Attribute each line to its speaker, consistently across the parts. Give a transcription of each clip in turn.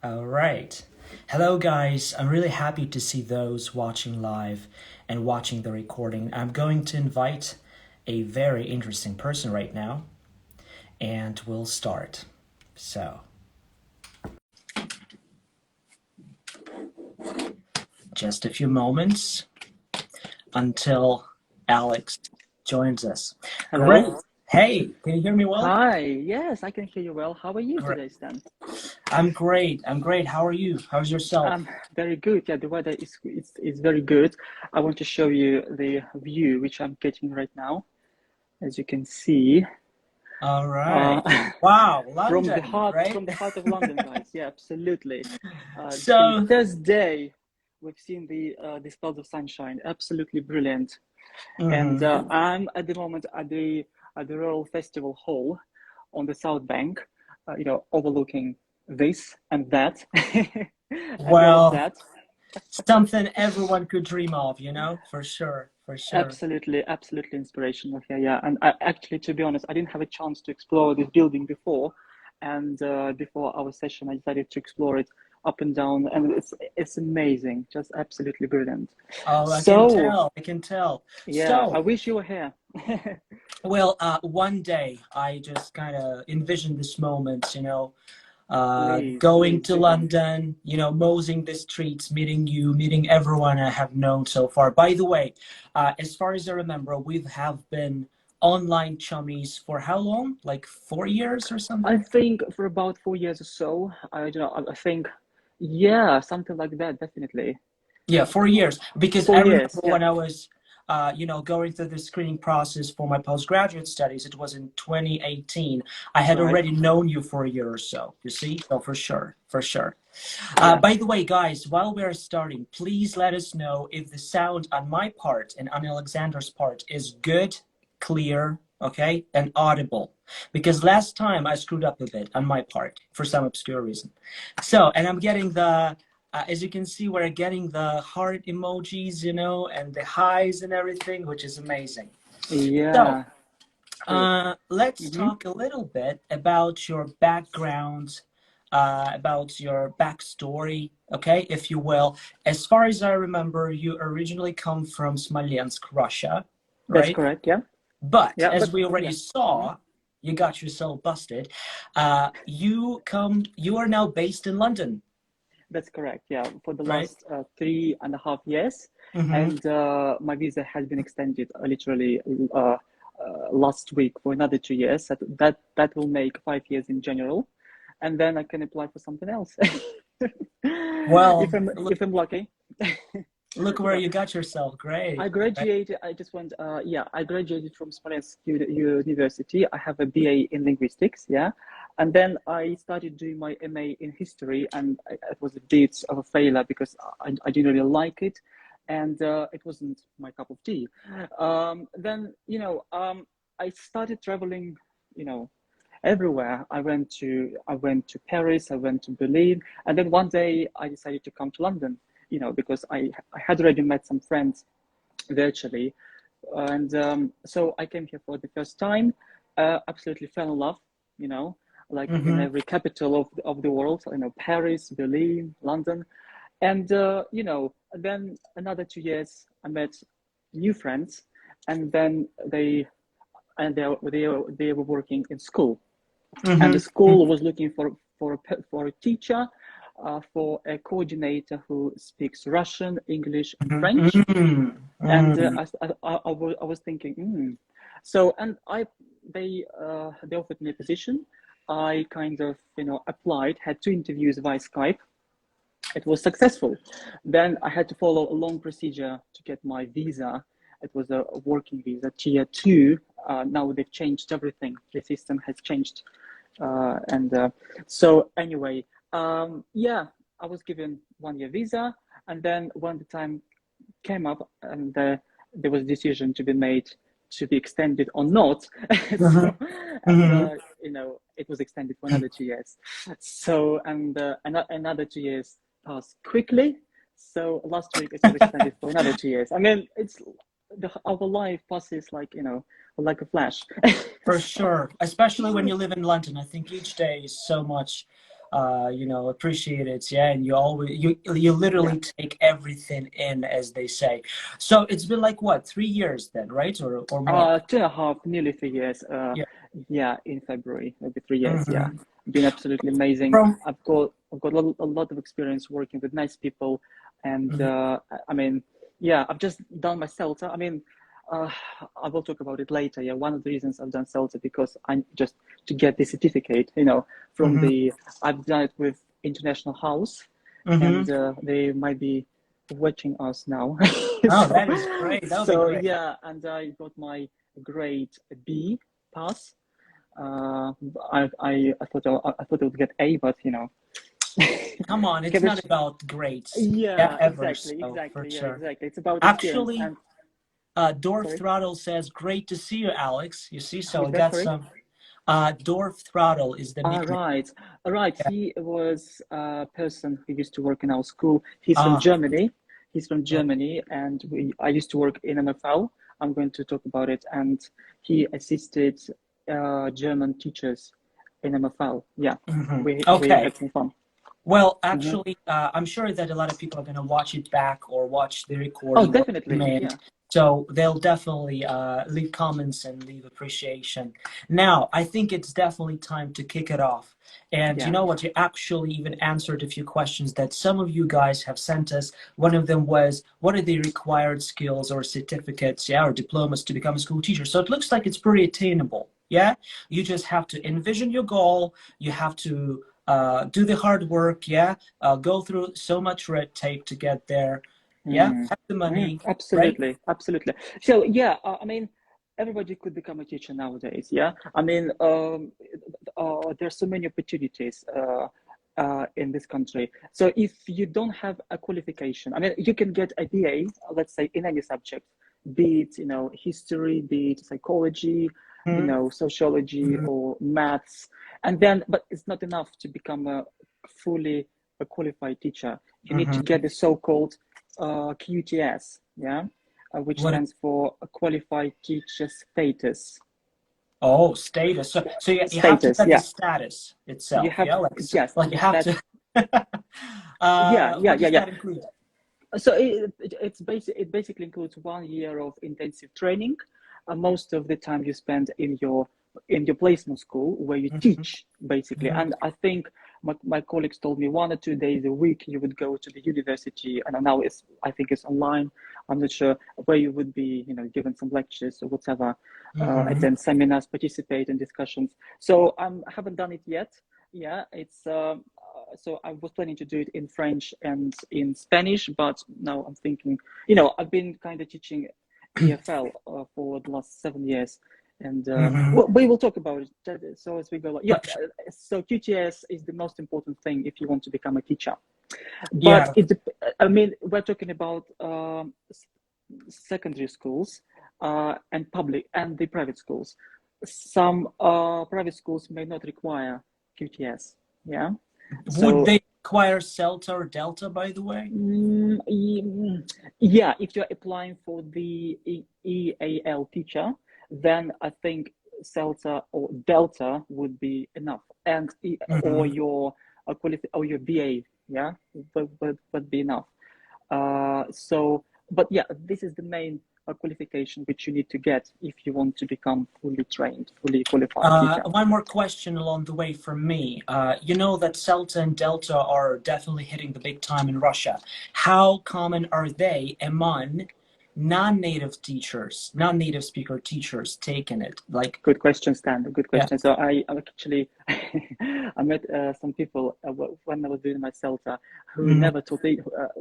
Speaker 1: All right. Hello, guys. I'm really happy to see those watching live and watching the recording. I'm going to invite a very interesting person right now, and we'll start. So, just a few moments until Alex joins us. Great.
Speaker 2: Hello.
Speaker 1: Hey, can you hear me well?
Speaker 2: Hi. Yes, I can hear you well. How are you
Speaker 1: Great.
Speaker 2: today, Stan?
Speaker 1: I'm great. I'm great. How are you? How's yourself?
Speaker 2: Very good. Yeah, the weather is very good. I want to show you the view which I'm getting right now. As you can see,
Speaker 1: All
Speaker 2: uh,
Speaker 1: right. Wow,
Speaker 2: from the
Speaker 1: London,
Speaker 2: heart
Speaker 1: right?
Speaker 2: from the heart of London, guys. Yeah, absolutely. The
Speaker 1: So,
Speaker 2: first day we've seen the spells of sunshine. Absolutely brilliant. And
Speaker 1: mhm.
Speaker 2: I'm at the moment at the Royal Festival Hall on the South Bank, overlooking this and that, and all of
Speaker 1: Well,
Speaker 2: that.
Speaker 1: something everyone could dream of, for sure, for sure.
Speaker 2: Absolutely, absolutely inspirational here. Yeah, and actually, to be honest, I didn't have a chance to explore this building before, and before our session, I decided to explore it up and down, and it's amazing, just absolutely brilliant.
Speaker 1: Oh, I can
Speaker 2: So,
Speaker 1: tell, I can tell.
Speaker 2: yeah, I
Speaker 1: So,
Speaker 2: wish you were here.
Speaker 1: well, one day I just kind of envisioned this moment,
Speaker 2: Please,
Speaker 1: going
Speaker 2: please
Speaker 1: to
Speaker 2: do come.
Speaker 1: London, moseying the streets, meeting you, meeting everyone I have known so far. By the way, as far as I remember, we have been online chummies for how long? Like 4 years or
Speaker 2: I
Speaker 1: something?
Speaker 2: think for about 4 years or so. I don't know. I think, yeah, something like that. Definitely.
Speaker 1: Yeah, 4 years. Because I
Speaker 2: 4 years.
Speaker 1: remember
Speaker 2: Yeah.
Speaker 1: when I was, going through the screening process for my postgraduate studies, it was in 2018. I had
Speaker 2: Right.
Speaker 1: already known you for a year or so, you see? So for sure, for sure.
Speaker 2: Yeah.
Speaker 1: By the way, guys, while we're starting, please let us know if the sound on my part and on Alexander's part is good, clear, okay, and audible. Because last time I screwed up a bit on my part for some obscure reason. So, and I'm getting as you can see, we're getting the heart emojis, and the highs and everything, which is amazing. So,
Speaker 2: Yeah. True.
Speaker 1: let's
Speaker 2: Mm-hmm.
Speaker 1: talk a little bit about your background, about your backstory, okay, if you will. As far as I remember, you originally come from Smolensk, Russia,
Speaker 2: That's
Speaker 1: right?
Speaker 2: correct. Yeah.
Speaker 1: But
Speaker 2: Yeah.
Speaker 1: as
Speaker 2: But
Speaker 1: we already
Speaker 2: yeah. Mm-hmm.
Speaker 1: saw, you got yourself busted. You are now based in London,
Speaker 2: That's correct. Yeah. For the
Speaker 1: right?
Speaker 2: last 3.5 years,
Speaker 1: Mm-hmm.
Speaker 2: and my visa has been extended literally last week for another 2 years. That will make 5 years in general, and then I can apply for something else if
Speaker 1: Well,
Speaker 2: I'm
Speaker 1: look,
Speaker 2: if I'm lucky.
Speaker 1: look where
Speaker 2: Yeah,
Speaker 1: you got yourself.
Speaker 2: I
Speaker 1: Great, right?
Speaker 2: graduated. I just went. Yeah, I graduated from Smolensk University. I have a BA in linguistics. Yeah, and then I started doing my MA in history, and it was a bit of a failure because I didn't really like it, and it wasn't my cup of tea. Then I started traveling. You know, everywhere. I went to Paris. I went to Berlin, and then one day I decided to come to London. Because I had already met some friends virtually. And so I came here for the first time, absolutely fell in love, you know, like in
Speaker 1: Mm-hmm.
Speaker 2: every capital of the world, Paris, Berlin, London. And, then another 2 years, I met new friends, and then they were working in school, and the
Speaker 1: Mm-hmm.
Speaker 2: school was looking for a teacher, for a coordinator who speaks Russian, English, and French.
Speaker 1: Mm-hmm.
Speaker 2: And
Speaker 1: Mm-hmm.
Speaker 2: I was thinking, so, and they offered me a position. I kind of applied, had 2 interviews via Skype. It was successful. Then I had to follow a long procedure to get my visa. It was a working visa, tier 2. Now they've changed everything. The system has changed, and so anyway, yeah, I was given 1 year visa, and then when the time came up, and there was a decision to be made to be extended or not. So, and
Speaker 1: Mm-hmm.
Speaker 2: it was extended for another 2 years. So, and another 2 years passed quickly. So last week it was extended for another 2 years. I mean, our life passes like a flash.
Speaker 1: For
Speaker 2: So,
Speaker 1: sure, especially when you live in London. I think each day is so much. you know, appreciate it. Yeah, and you literally take everything in, as they say. So it's been like what, 3 years then, right, or more?
Speaker 2: 2.5, nearly 3 years.
Speaker 1: Yeah.
Speaker 2: Yeah, in February, maybe 3 years. Yeah,
Speaker 1: Hmm.
Speaker 2: been absolutely amazing.
Speaker 1: From
Speaker 2: I've got a lot of experience working with nice people, and
Speaker 1: Mhm.
Speaker 2: I mean, yeah, I've just done my CELTA. I mean, uh, I will talk about it later. Yeah, one of the reasons I've done CELTA because I just to get the certificate, you know, from
Speaker 1: Hmm.
Speaker 2: the I've done it with International House,
Speaker 1: Hmm.
Speaker 2: and they might be watching us now.
Speaker 1: Oh,
Speaker 2: so
Speaker 1: that is great. That would be
Speaker 2: so
Speaker 1: great.
Speaker 2: yeah, and I got my grade B pass. I thought I would get A, but you know,
Speaker 1: Come on, it's not
Speaker 2: chemistry.
Speaker 1: about grades. Yeah,
Speaker 2: Yeah,
Speaker 1: ever
Speaker 2: exactly,
Speaker 1: so, for
Speaker 2: exactly. Yeah,
Speaker 1: sure.
Speaker 2: exactly. It's about experience.
Speaker 1: Actually,
Speaker 2: And
Speaker 1: Dwarf
Speaker 2: sorry,
Speaker 1: Throttle says, "Great to see you, Alex." You see,
Speaker 2: who
Speaker 1: so
Speaker 2: is
Speaker 1: I
Speaker 2: that?
Speaker 1: got
Speaker 2: Sorry.
Speaker 1: some. Dwarf Throttle is the nickname.
Speaker 2: Right, right.
Speaker 1: Yeah.
Speaker 2: He was a person who used to work in our school. He's from
Speaker 1: Ah,
Speaker 2: Germany. He's from
Speaker 1: yeah.
Speaker 2: Germany, and I used to work in MFL. I'm going to talk about it. And he assisted German teachers in MFL. Yeah, we
Speaker 1: Okay.
Speaker 2: had some fun.
Speaker 1: Well,
Speaker 2: Hmm.
Speaker 1: actually, I'm sure that a lot of people are going to watch it back or watch the
Speaker 2: Oh,
Speaker 1: recording or
Speaker 2: definitely.
Speaker 1: comment.
Speaker 2: Yeah,
Speaker 1: So they'll definitely leave comments and leave appreciation. Now, I think it's definitely time to kick it off. And you
Speaker 2: yeah.
Speaker 1: know what? You actually even answered a few questions that some of you guys have sent us. One of them was, what are the required skills or certificates, yeah, or diplomas to become a school teacher? So it looks like it's pretty attainable. Yeah, you just have to envision your goal. You have to do the hard work, yeah, go through so much red tape to get there, yeah,
Speaker 2: Mm,
Speaker 1: have the money, right?
Speaker 2: absolutely, absolutely. So yeah, I mean, everybody could become a teacher nowadays. Yeah, I mean, there's so many opportunities in this country. So if you don't have a qualification, I mean, you can get a BA, let's say, in any subject, be it history, be it psychology,
Speaker 1: Mhm.
Speaker 2: sociology
Speaker 1: Mhm.
Speaker 2: or maths, and then, but it's not enough to become fully a qualified teacher. You need to
Speaker 1: Mhm.
Speaker 2: get the so-called QTS, yeah, which
Speaker 1: What?
Speaker 2: stands for a qualified teacher status.
Speaker 1: Oh, status. So you have to
Speaker 2: Status,
Speaker 1: get the
Speaker 2: yeah.
Speaker 1: status
Speaker 2: You
Speaker 1: itself,
Speaker 2: have,
Speaker 1: yeah,
Speaker 2: yes,
Speaker 1: like you have
Speaker 2: that,
Speaker 1: to.
Speaker 2: yeah, yeah,
Speaker 1: What
Speaker 2: yeah,
Speaker 1: does
Speaker 2: yeah.
Speaker 1: that include?
Speaker 2: So it basically includes 1 year of intensive training. Most of the time you spend in your placement school where you
Speaker 1: Mhm.
Speaker 2: teach basically.
Speaker 1: Mhm.
Speaker 2: And I think my colleagues told me 1 or 2 days a week you would go to the university, and now I think it's online. I'm not sure where you would be, given some lectures or whatever,
Speaker 1: Mhm.
Speaker 2: attend seminars, participate in discussions. So I haven't done it yet. Yeah, it's so I was planning to do it in French and in Spanish, but now I'm thinking, I've been kind of teaching EFL for the last 7 years, and
Speaker 1: Mhm.
Speaker 2: we will talk about it. So as we go, yeah.
Speaker 1: Sure.
Speaker 2: So QTS is the most important thing if you want to become a teacher. But
Speaker 1: Yeah.
Speaker 2: I mean, we're talking about secondary schools and public and the private schools. Some private schools may not require QTS. Yeah.
Speaker 1: Would
Speaker 2: So
Speaker 1: they require Celta or Delta, by the way?
Speaker 2: yeah, if you're applying for the EAL teacher, then I think CELTA or Delta would be enough, and or
Speaker 1: Mhm.
Speaker 2: or your BA, yeah, would be enough. But yeah, this is the main qualification which you need to get if you want to become fully trained, fully qualified teacher.
Speaker 1: One more question along the way from me. You know that Celta and Delta are definitely hitting the big time in Russia. How common are they among non-native teachers, non-native speaker teachers taking it? Like,
Speaker 2: Good question, Stan. Good
Speaker 1: yeah.
Speaker 2: question. So I actually I met some people when I was doing my CELTA who
Speaker 1: Mhm.
Speaker 2: never taught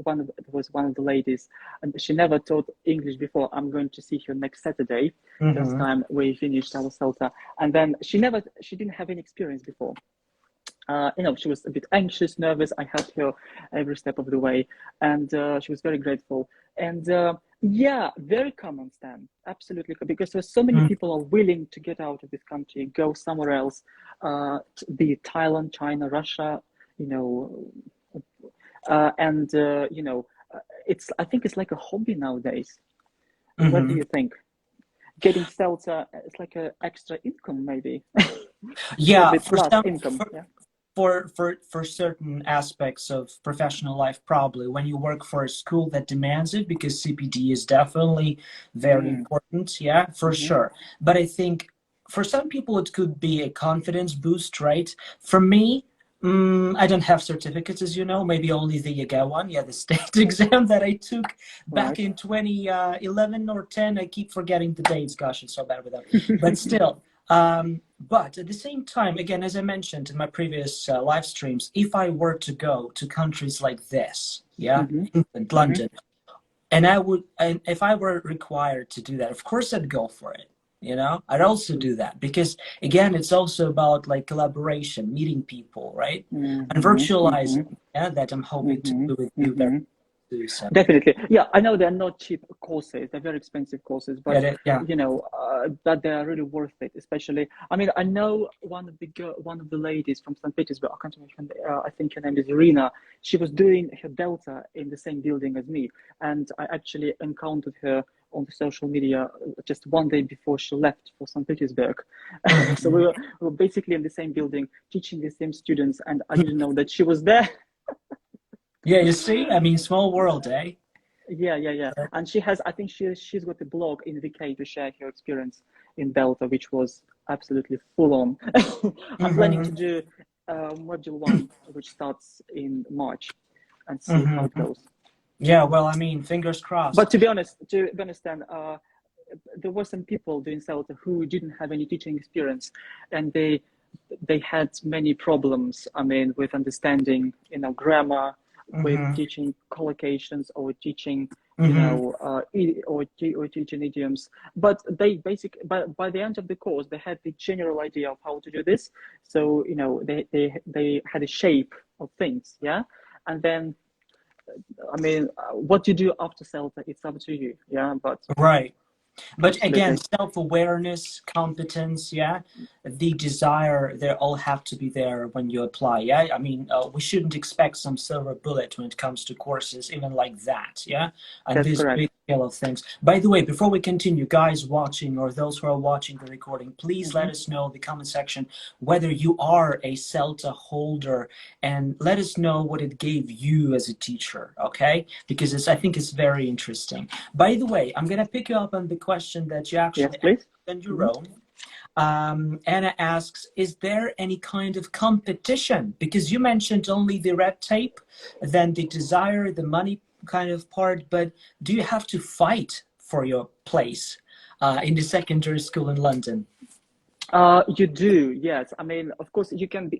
Speaker 2: one of the ladies, and she never taught English before. I'm going to see her next Saturday, first
Speaker 1: Mhm.
Speaker 2: time we finished our CELTA, and then she didn't have any experience before. She was a bit anxious, nervous. I helped her every step of the way, and she was very grateful. And yeah, very common, Stan. Absolutely, because there's so many
Speaker 1: Mhm.
Speaker 2: people are willing to get out of this country, go somewhere else, be it Thailand, China, Russia, you know, and I think it's like a hobby nowadays. What do
Speaker 1: Mhm.
Speaker 2: you think? Getting CELTA, it's like an extra income, maybe
Speaker 1: Yeah,
Speaker 2: COVID plus income. Yeah.
Speaker 1: for certain aspects of professional life, probably when you work for a school that demands it, because CPD is definitely very important, yeah, for sure. But I think for some people it could be a confidence boost, right? For me, I don't have certificates, as you know, maybe only the YEGA one, yeah, the state exam that I took back in 2011 or 10. I keep forgetting the dates, gosh, it's so bad with that. But still, but at the same time, again, as I mentioned in my previous live streams, if I were to go to countries like this, yeah, England, London, and if I were required to do that, of course I'd go for it. You know, I'd also do that because, again, it's also about like collaboration, meeting people, right? And virtualizing, yeah, that I'm hoping to do with you very soon. So.
Speaker 2: Definitely, yeah. I know they're not cheap courses; they're very expensive courses, but you know that they are really worth it. Especially, I mean, I know one of the ladies from St. Petersburg. I can't remember. I think her name is Irina. She was doing her Delta in the same building as me, and I actually encountered her on the social media just one day before she left for St. Petersburg. So we were basically in the same building, teaching the same students, and I didn't know that she was there.
Speaker 1: Yeah, you see, I mean, small world, eh?
Speaker 2: Yeah. And she has, I think she's got a blog in VK to share her experience in Delta, which was absolutely full on. I'm planning to do module 1, which starts in March, and see how it goes.
Speaker 1: Yeah, well, I mean, fingers crossed.
Speaker 2: But to be honest, then, there were some people doing Delta who didn't have any teaching experience, and they had many problems. I mean, with understanding, you know, grammar, with teaching collocations, or teaching, you know, or teaching idioms. But they basically, by the end of the course, they had the general idea of how to do this. So, you know, they had a shape of things, yeah. And then, I mean, what you do after CELTA, it's up to you, yeah. But
Speaker 1: right. But again, self-awareness, competence, yeah, the desire, they all have to be there when you apply, yeah? I mean, we shouldn't expect some silver bullet when it comes to courses, even like that, yeah? And this big scale of things. By the way, before we continue, guys watching or those who are watching the recording, please let us know in the comment section whether you are a CELTA holder, and let us know what it gave you as a teacher, okay? Because I think it's very interesting. By the way, I'm going to pick you up on the question that you actually asked on your own. Anna asks, is there any kind of competition? Because you mentioned only the red tape, then the desire, the money kind of part, but do you have to fight for your place in the secondary school in London?
Speaker 2: You do, yes. I mean, of course, you can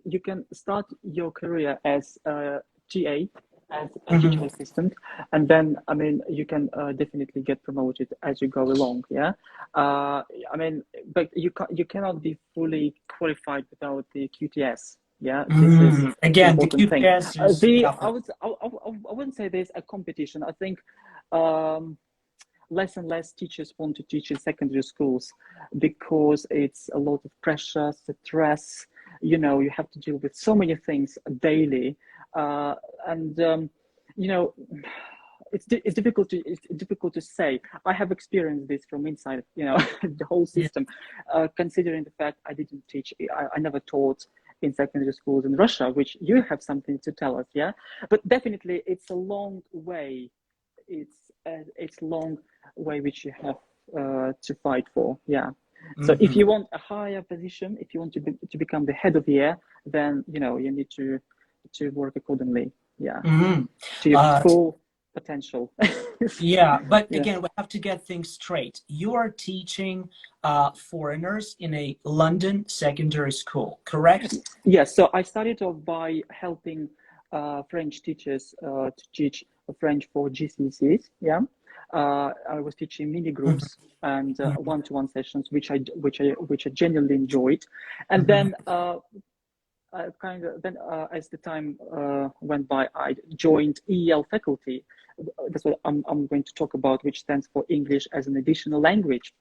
Speaker 2: start your career as a TA, as a teaching assistant, and then, I mean, you can definitely get promoted as you go along, yeah. I mean, but you cannot be fully qualified without the QTS, yeah. This is
Speaker 1: again
Speaker 2: the
Speaker 1: QTS
Speaker 2: thing.
Speaker 1: is
Speaker 2: I wouldn't say there's a competition. I think less and less teachers want to teach in secondary schools because it's a lot of pressure, stress. You know, you have to deal with so many things daily. And you know, it's difficult to say. I have experienced this from inside, you know, the whole system. Considering the fact I didn't teach, I never taught in secondary schools in Russia, which you have something to tell us, yeah. But definitely, it's a long way. It's long way which you have to fight for, yeah. So if you want a higher position, if you want to become the head of the year, then, you know, you need to work accordingly, yeah, to your full potential.
Speaker 1: Yeah, but again, we have to get things straight. You are teaching foreigners in a London secondary school, correct?
Speaker 2: Yes, so I started off by helping French teachers to teach French for GCSEs, yeah. I was teaching mini groups and one-to-one sessions, which I genuinely enjoyed, and then as the time went by, I joined EL faculty. That's what I'm going to talk about, which stands for English as an additional language.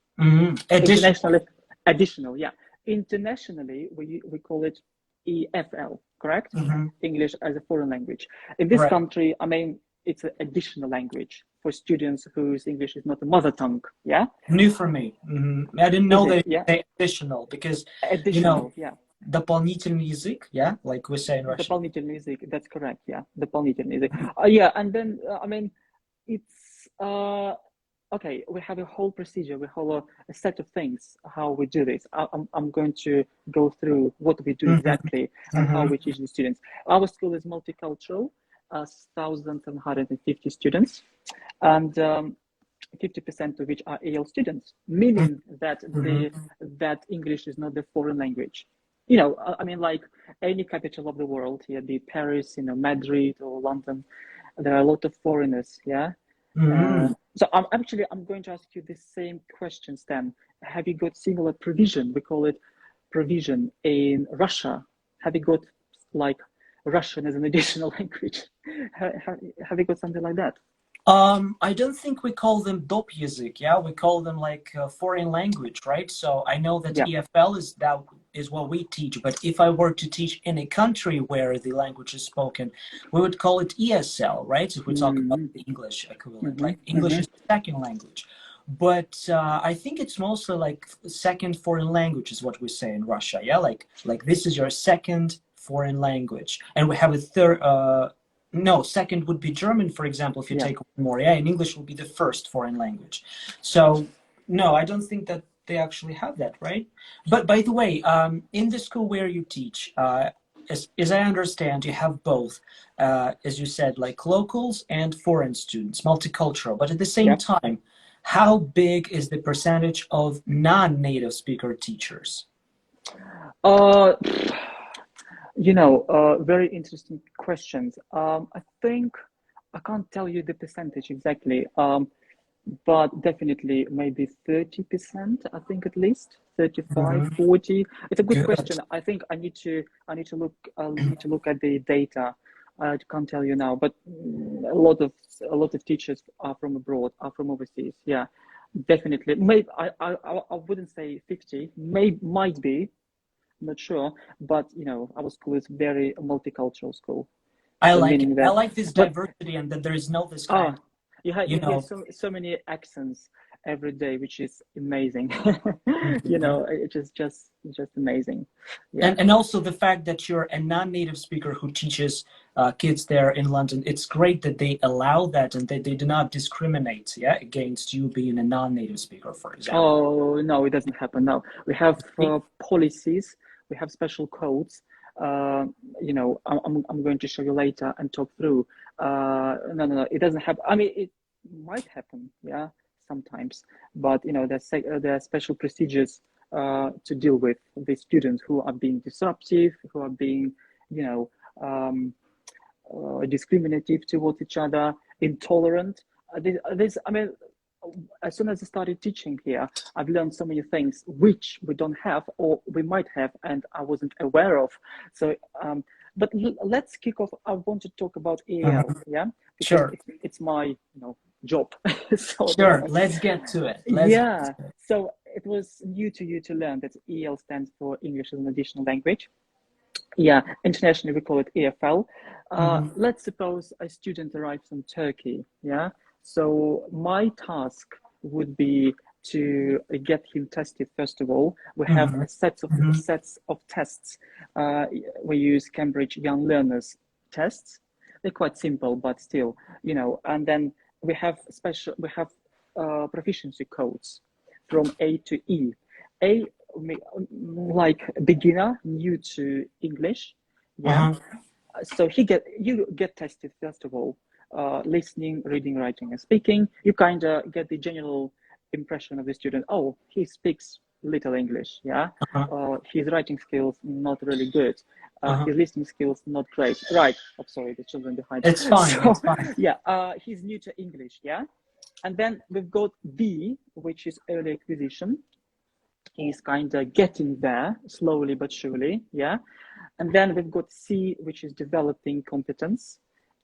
Speaker 2: Additional, yeah. Internationally, we call it EFL, correct? English as a foreign language. In this country, I mean, it's an additional language for students whose English is not a mother tongue, yeah?
Speaker 1: New for me. I didn't know that it's additional, because,
Speaker 2: additional,
Speaker 1: you know, дополнительный язык, yeah, like we say in Russian.
Speaker 2: Дополнительный язык, that's correct, yeah, дополнительный язык. Yeah, and then, I mean, it's, okay, we have a whole procedure, we have a set of things, how we do this. I'm going to go through what we do exactly and how we teach the students. Our school is multicultural, 1,750 students, and 50% of which are AL students, meaning that that English is not the foreign language. You know, I mean, like any capital of the world, yeah, be Paris, you know, Madrid or London, there are a lot of foreigners, yeah. So I'm going to ask you the same question, Stan. Have you got similar provision? We call it provision in Russia. Have you got like Russian as an additional language? Have you got something like that?
Speaker 1: I don't think we call them доп язык, yeah, we call them like foreign language, right? So I know that
Speaker 2: Yeah.
Speaker 1: EFL is what we teach, but if I were to teach in a country where the language is spoken, we would call it ESL, right? If we talk about the English equivalent, like English is the second language. But I think it's mostly like second foreign language is what we say in Russia, yeah, like this is your second foreign language, and we have a third. No, second would be German, for example, if you take one more, yeah, and English will be the first foreign language. So, no, I don't think that they actually have that, right? But by the way, in the school where you teach, as I understand, you have both, as you said, like locals and foreign students, multicultural. But at the same time, how big is the percentage of non-native speaker teachers?
Speaker 2: You know, very interesting questions. I think I can't tell you the percentage exactly, but definitely maybe 30%, I think at least 35, 40. It's a good question. I think I need to look at the data. I can't tell you now, but a lot of teachers are from abroad, are from overseas. Yeah, definitely. Maybe I wouldn't say 50. Might be. Not sure, but you know, our school is very multicultural school.
Speaker 1: I like it. I like this diversity and that there is no this kind.
Speaker 2: You hear so many accents every day, which is amazing. You know, it's just amazing. Yeah.
Speaker 1: And also the fact that you're a non-native speaker who teaches kids there in London, it's great that they allow that and they do not discriminate, yeah, against you being a non-native speaker, for example.
Speaker 2: Oh no, it doesn't happen. No, we have policies. We have special codes. You know, I'm going to show you later and talk through. No, it doesn't happen. I mean, it might happen, yeah, sometimes. But you know, there are special procedures to deal with the students who are being disruptive, who are being, you know, discriminative towards each other, intolerant. I mean, as soon as I started teaching here, I've learned so many things which we don't have or we might have and I wasn't aware of. So, but let's kick off. I want to talk about AL, yeah? Because
Speaker 1: sure.
Speaker 2: It's my, you know, job. So,
Speaker 1: sure, let's get to it.
Speaker 2: So it was new to you to learn that EL stands for English as an Additional Language. Yeah, internationally we call it EFL. Let's suppose a student arrives from Turkey, yeah? So my task would be to get him tested first of all. We have sets of tests. We use Cambridge Young Learners tests. They're quite simple, but still, you know. And then we have proficiency codes from A to E. A, like beginner, new to English, yeah. So you get tested first of all. Listening, reading, writing, and speaking. You kind of get the general impression of the student. Oh, he speaks little English, yeah. His writing skills not really good. His listening skills not great. Right. I'm sorry, the children behind.
Speaker 1: It's fine. It's fine.
Speaker 2: Yeah. He's new to English, yeah. And then we've got B, which is early acquisition. He's kind of getting there slowly but surely, yeah. And then we've got C, which is developing competence.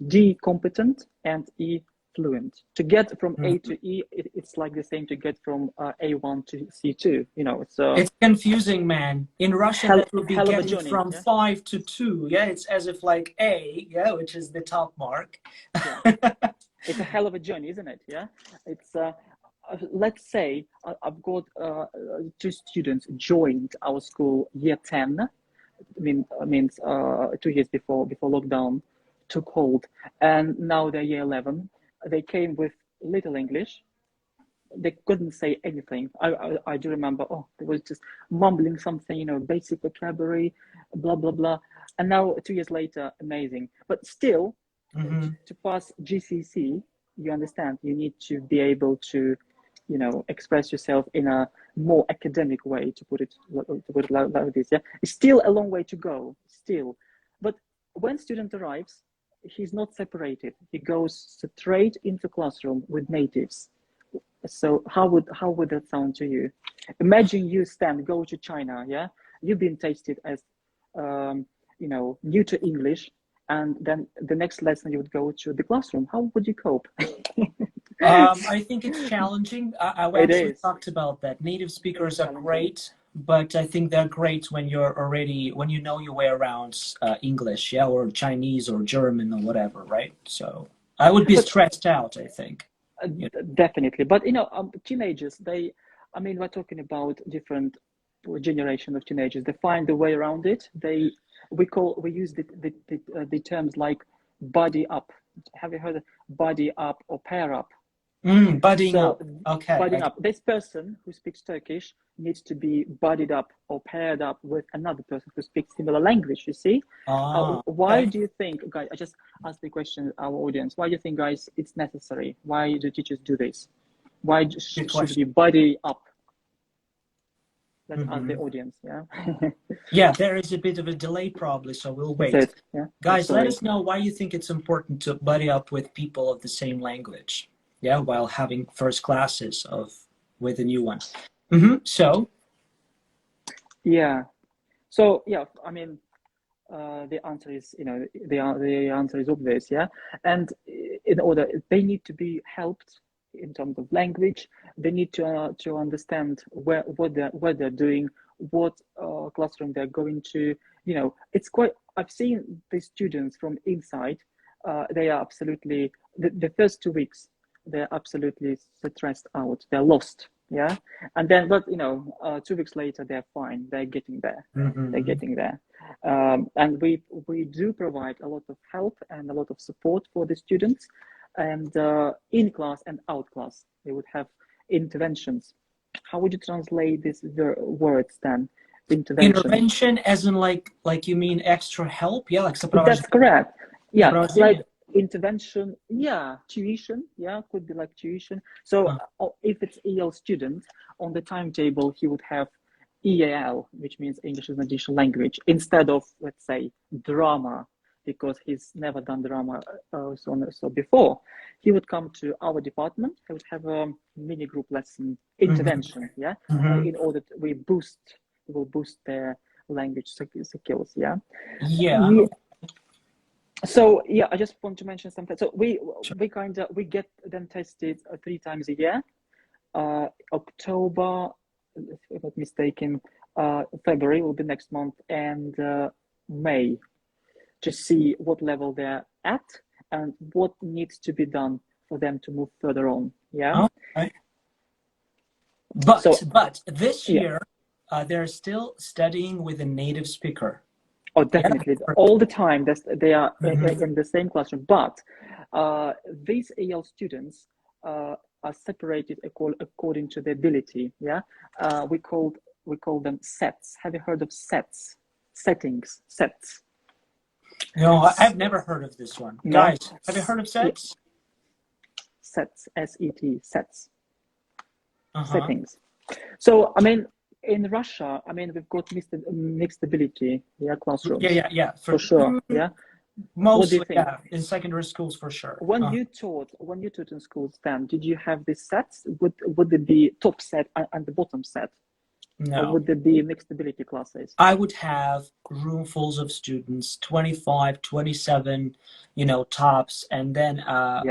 Speaker 2: D, competent, and E, fluent. To get from A to E, it's like the same to get from A1 to C2. You know,
Speaker 1: it's confusing, man. In Russian, that would be getting from 5 to 2. Yeah, it's as if like A, yeah, which is the top mark.
Speaker 2: Yeah. It's a hell of a journey, isn't it? Yeah. It's let's say I've got 2 students joined our school year 10. 2 years before lockdown took hold, and now they're year 11. They came with little English. They couldn't say anything. I do remember. Oh, they was just mumbling something, basic vocabulary, blah blah blah. And now 2 years later, amazing. But still, to pass GCC, you understand, you need to be able to, express yourself in a more academic way, to put it like this. Yeah, it's still a long way to go, still. But when student arrives, he's not separated. He goes straight into classroom with natives. So how would that sound to you? Imagine you, Stan, go to China. Yeah, you've been tasted as new to English, and then the next lesson you would go to the classroom. How would you cope?
Speaker 1: I think it's challenging. I
Speaker 2: It
Speaker 1: actually
Speaker 2: is.
Speaker 1: talked about that. Native speakers are great, but I think they're great when when you know your way around English, yeah, or Chinese or German or whatever, right? So I would be
Speaker 2: But
Speaker 1: stressed out, I think. Yeah.
Speaker 2: definitely. But teenagers, we're talking about different generation of teenagers. They find a way around it. We use the terms like buddy up. Have you heard of buddy up or pair up?
Speaker 1: Buddying
Speaker 2: So
Speaker 1: up. Okay.
Speaker 2: buddying up. This person who speaks Turkish needs to be buddied up or paired up with another person who speaks similar language. You see? Why
Speaker 1: Okay.
Speaker 2: do you think, guys? I just asked the question our audience. Why do you think, guys, it's necessary? Why do teachers do this? Why
Speaker 1: Good
Speaker 2: should we
Speaker 1: question.
Speaker 2: buddy up? Let's ask the audience. Yeah.
Speaker 1: Yeah, there is a bit of a delay probably, so we'll
Speaker 2: That's
Speaker 1: wait.
Speaker 2: it. Yeah. Oh,
Speaker 1: Guys, let
Speaker 2: sorry.
Speaker 1: us know why you think it's important to buddy up with people of the same language, yeah, while having first classes with a new one. So,
Speaker 2: Yeah. So yeah, the answer is, the answer is obvious. Yeah. And in order, they need to be helped in terms of language. They need to understand what they're doing, what classroom they're going to. It's quite. I've seen the students from inside. They are absolutely the first 2 weeks. They're absolutely stressed out. They're lost. Yeah, and then, but 2 weeks later, they're fine. They're getting there. They're getting there. And we do provide a lot of help and a lot of support for the students. And in class and out class, they would have interventions. How would you translate this words then? Intervention.
Speaker 1: intervention as in like you mean extra help? Yeah, like
Speaker 2: That's correct. Yeah, like
Speaker 1: сопровождение.
Speaker 2: intervention. Yeah, tuition. Yeah, could be like tuition. So if it's EL student, on the timetable he would have EAL, which means English as an additional language, instead of, let's say, drama, because he's never done drama so before. He would come to our department. He would have a mini group lesson intervention. Yeah, in order we will boost their language skills. Yeah.
Speaker 1: Yeah.
Speaker 2: So yeah, I just want to mention something. So we
Speaker 1: Sure.
Speaker 2: we get them tested 3 times a year. October, if I'm not mistaken, February will be next month, and May, to see what level they're at and what needs to be done for them to move further on. Yeah.
Speaker 1: Okay. But
Speaker 2: So
Speaker 1: this
Speaker 2: yeah.
Speaker 1: year, they're still studying with a native speaker.
Speaker 2: Oh, definitely.
Speaker 1: Yeah.
Speaker 2: All the time they are in the same classroom. But these EL students are separated according to their ability. Yeah, we call them sets. Have you heard of sets? Settings, sets.
Speaker 1: No, I've never heard of this one.
Speaker 2: No?
Speaker 1: Guys, have you heard of sets?
Speaker 2: Sets, SET, sets.
Speaker 1: Uh-huh.
Speaker 2: Settings. So in Russia, we've got mixed ability, yeah, classrooms.
Speaker 1: Yeah,
Speaker 2: for sure. Yeah,
Speaker 1: mostly, yeah, in secondary schools for sure.
Speaker 2: When you taught in schools, Stan, did you have these sets? Would it be top set and the bottom set?
Speaker 1: No.
Speaker 2: Or would there be mixed ability classes?
Speaker 1: I would have roomfuls of students, 25, 27, tops. And then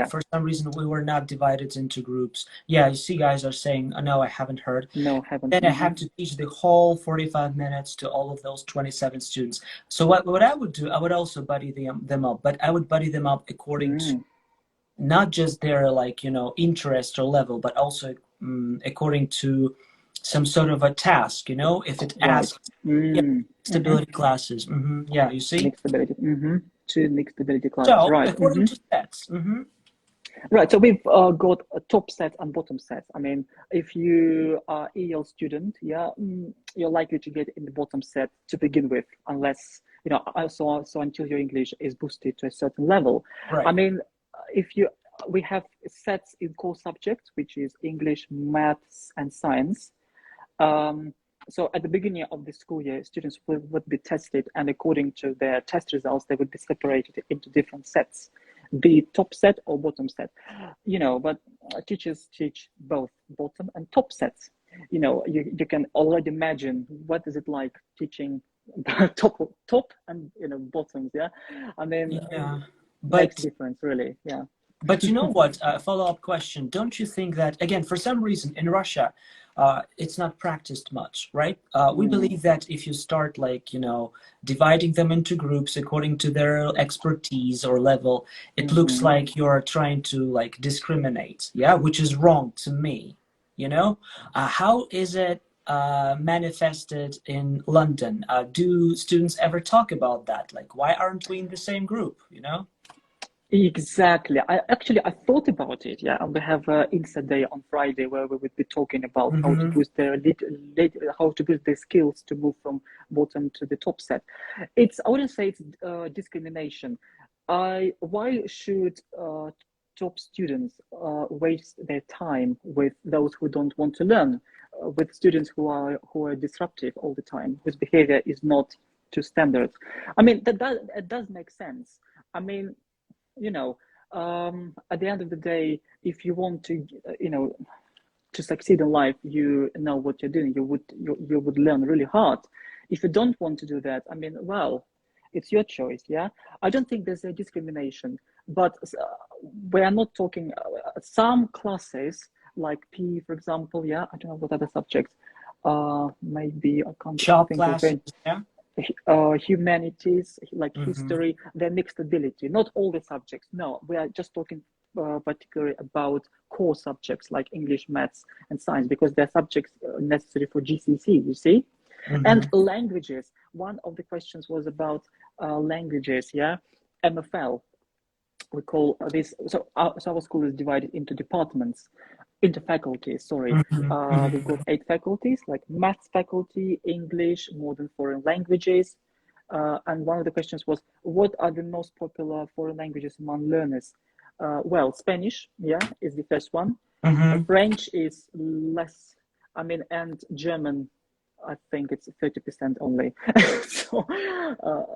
Speaker 1: for some reason, we were not divided into groups. Yeah, you see, guys are saying, oh, no, I haven't heard.
Speaker 2: No, haven't.
Speaker 1: Then I have to teach the whole 45 minutes to all of those 27 students. So what I would do, I would also buddy them up, but I would buddy them up according to not just their interest or level, but also according to some sort of a task, you know, if it
Speaker 2: Right.
Speaker 1: asks, yeah,
Speaker 2: Mm. Mm-hmm.
Speaker 1: stability classes. Yeah, you see?
Speaker 2: Mixed ability. Mm-hmm. Two mixed ability classes.
Speaker 1: So,
Speaker 2: Right.
Speaker 1: according
Speaker 2: Mm-hmm.
Speaker 1: to sets,
Speaker 2: Right. So we've got a top set and bottom set. I mean, if you are EL student, yeah, you're likely to get in the bottom set to begin with, unless you know. So until your English is boosted to a certain level. I
Speaker 1: right.
Speaker 2: mean, if you we have sets in core subjects, which is English, maths, and science. Um, so at the beginning of the school year, students would be tested, and according to their test results, they would be separated into different sets, be top set or bottom set. You know, but teachers teach both bottom and top sets. You know, you can already imagine what is it like teaching top and bottoms. Yeah, I mean,
Speaker 1: Yeah.
Speaker 2: makes a
Speaker 1: But
Speaker 2: difference, really. Yeah.
Speaker 1: you know what? Follow-up question. Don't you think that, again, for some reason in Russia, it's not practiced much, right? We
Speaker 2: Mm,
Speaker 1: believe that if you start, like, you know, dividing them into groups according to their expertise or level, it looks
Speaker 2: mm-hmm.
Speaker 1: like you're trying to, like, discriminate, yeah, which is wrong to me, you know? How is it manifested in London? Do students ever talk about that? Like, why aren't we in the same group, you know?
Speaker 2: Exactly. I thought about it. Yeah, and we have Insta Day on Friday where we would be talking about how to
Speaker 1: Mm-hmm.
Speaker 2: boost how to boost their skills to move from bottom to the top set. I wouldn't say it's discrimination. I Why should top students waste their time with those who don't want to learn, with students who are disruptive all the time, whose behavior is not to standards? I mean, it does make sense. I mean, you know, at the end of the day, if you want to, to succeed in life, you know what you're doing. You would learn really hard. If you don't want to do that, I mean, well, it's your choice. Yeah, I don't think there's a discrimination, but we are not talking some classes like P, for example. Yeah, I don't know what other subjects. Maybe I can't
Speaker 1: Shop
Speaker 2: think of
Speaker 1: classes,
Speaker 2: any
Speaker 1: yeah.
Speaker 2: humanities, like
Speaker 1: Mm-hmm.
Speaker 2: history, they're mixed ability. Not all the subjects. No, we are just talking particularly about core subjects like English, maths, and science, because they're subjects necessary for GCSE, you see? And
Speaker 1: Mm-hmm.
Speaker 2: languages. One of the questions was about languages, yeah? MFL, we call this. So our school is divided into departments, into faculties, sorry.
Speaker 1: Mm-hmm.
Speaker 2: We've
Speaker 1: Mm-hmm.
Speaker 2: got 8 faculties, like maths faculty, English, modern foreign languages. And one of the questions was, what are the most popular foreign languages among learners? Well, Spanish, yeah, is the first one.
Speaker 1: Mm-hmm.
Speaker 2: French is less, I mean, and German, I think it's 30% only. So,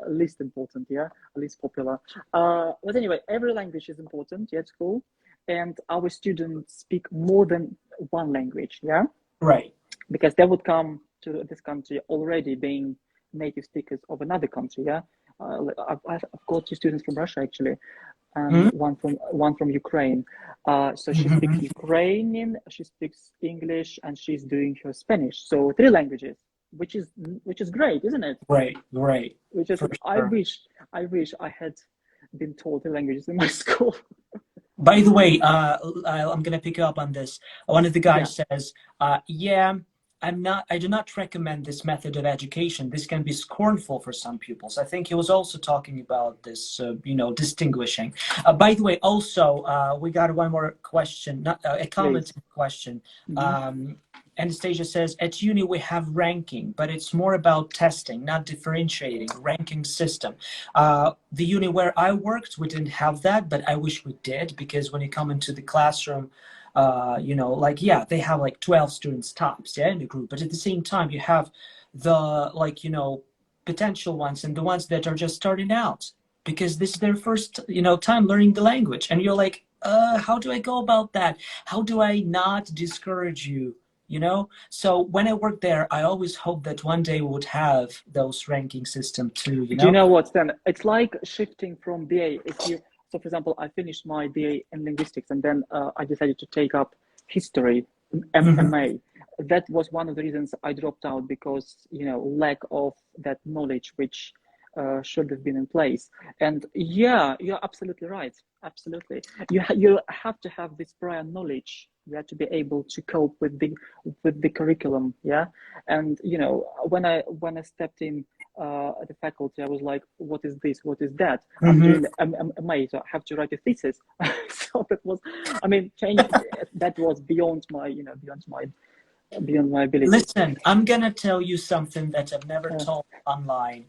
Speaker 2: least important, yeah, least popular. But anyway, every language is important, yeah, it's cool. And our students speak more than one language, yeah,
Speaker 1: Right.
Speaker 2: because they would come to this country already being native speakers of another country, yeah. I've got 2 students from Russia actually, and one from Ukraine. So she speaks
Speaker 1: Mm-hmm.
Speaker 2: Ukrainian, she speaks English, and she's doing her Spanish. So 3 languages, which is great, isn't it?
Speaker 1: Right. Right.
Speaker 2: Which is
Speaker 1: For
Speaker 2: I
Speaker 1: sure.
Speaker 2: wish I had been taught 3 languages in my school.
Speaker 1: By the way, I'm gonna pick up on this. One of the
Speaker 2: Yeah.
Speaker 1: guys says, "Yeah, I do not recommend this method of education. This can be scornful for some pupils." I think he was also talking about this, you know, distinguishing. By the way, also, we got one more question, not a comment
Speaker 2: Please.
Speaker 1: question.
Speaker 2: Mm-hmm.
Speaker 1: Anastasia says, at uni we have ranking, but it's more about testing, not differentiating. Ranking system. The uni where I worked, we didn't have that, but I wish we did, because when you come into the classroom, you know, like, yeah, they have like 12 students tops, yeah, in the group, but at the same time, you have the, like, you know, potential ones and the ones that are just starting out, because this is their first, you know, time learning the language, and you're like, how do I go about that? How do I not discourage you? You know, so when I worked there, I always hoped that one day we would have those ranking system too, you
Speaker 2: Do you
Speaker 1: know.
Speaker 2: know what, Stan? It's like shifting from BA. If you So, for example, I finished my BA in linguistics, and then I decided to take up history,
Speaker 1: Mhm.
Speaker 2: MA. That was one of the reasons I dropped out, because lack of that knowledge which should have been in place. And yeah, you're absolutely right. Absolutely, you have to have this prior knowledge yeah, to be able to cope with the curriculum, yeah. And you know, when I stepped in at the faculty, I was like, what is this? What is that? I'm doing a MA, so I have to write a thesis. So that was, I mean, change that was beyond my, you know, beyond my abilities.
Speaker 1: Listen, I'm gonna tell you something that I've never
Speaker 2: Uh,
Speaker 1: told online.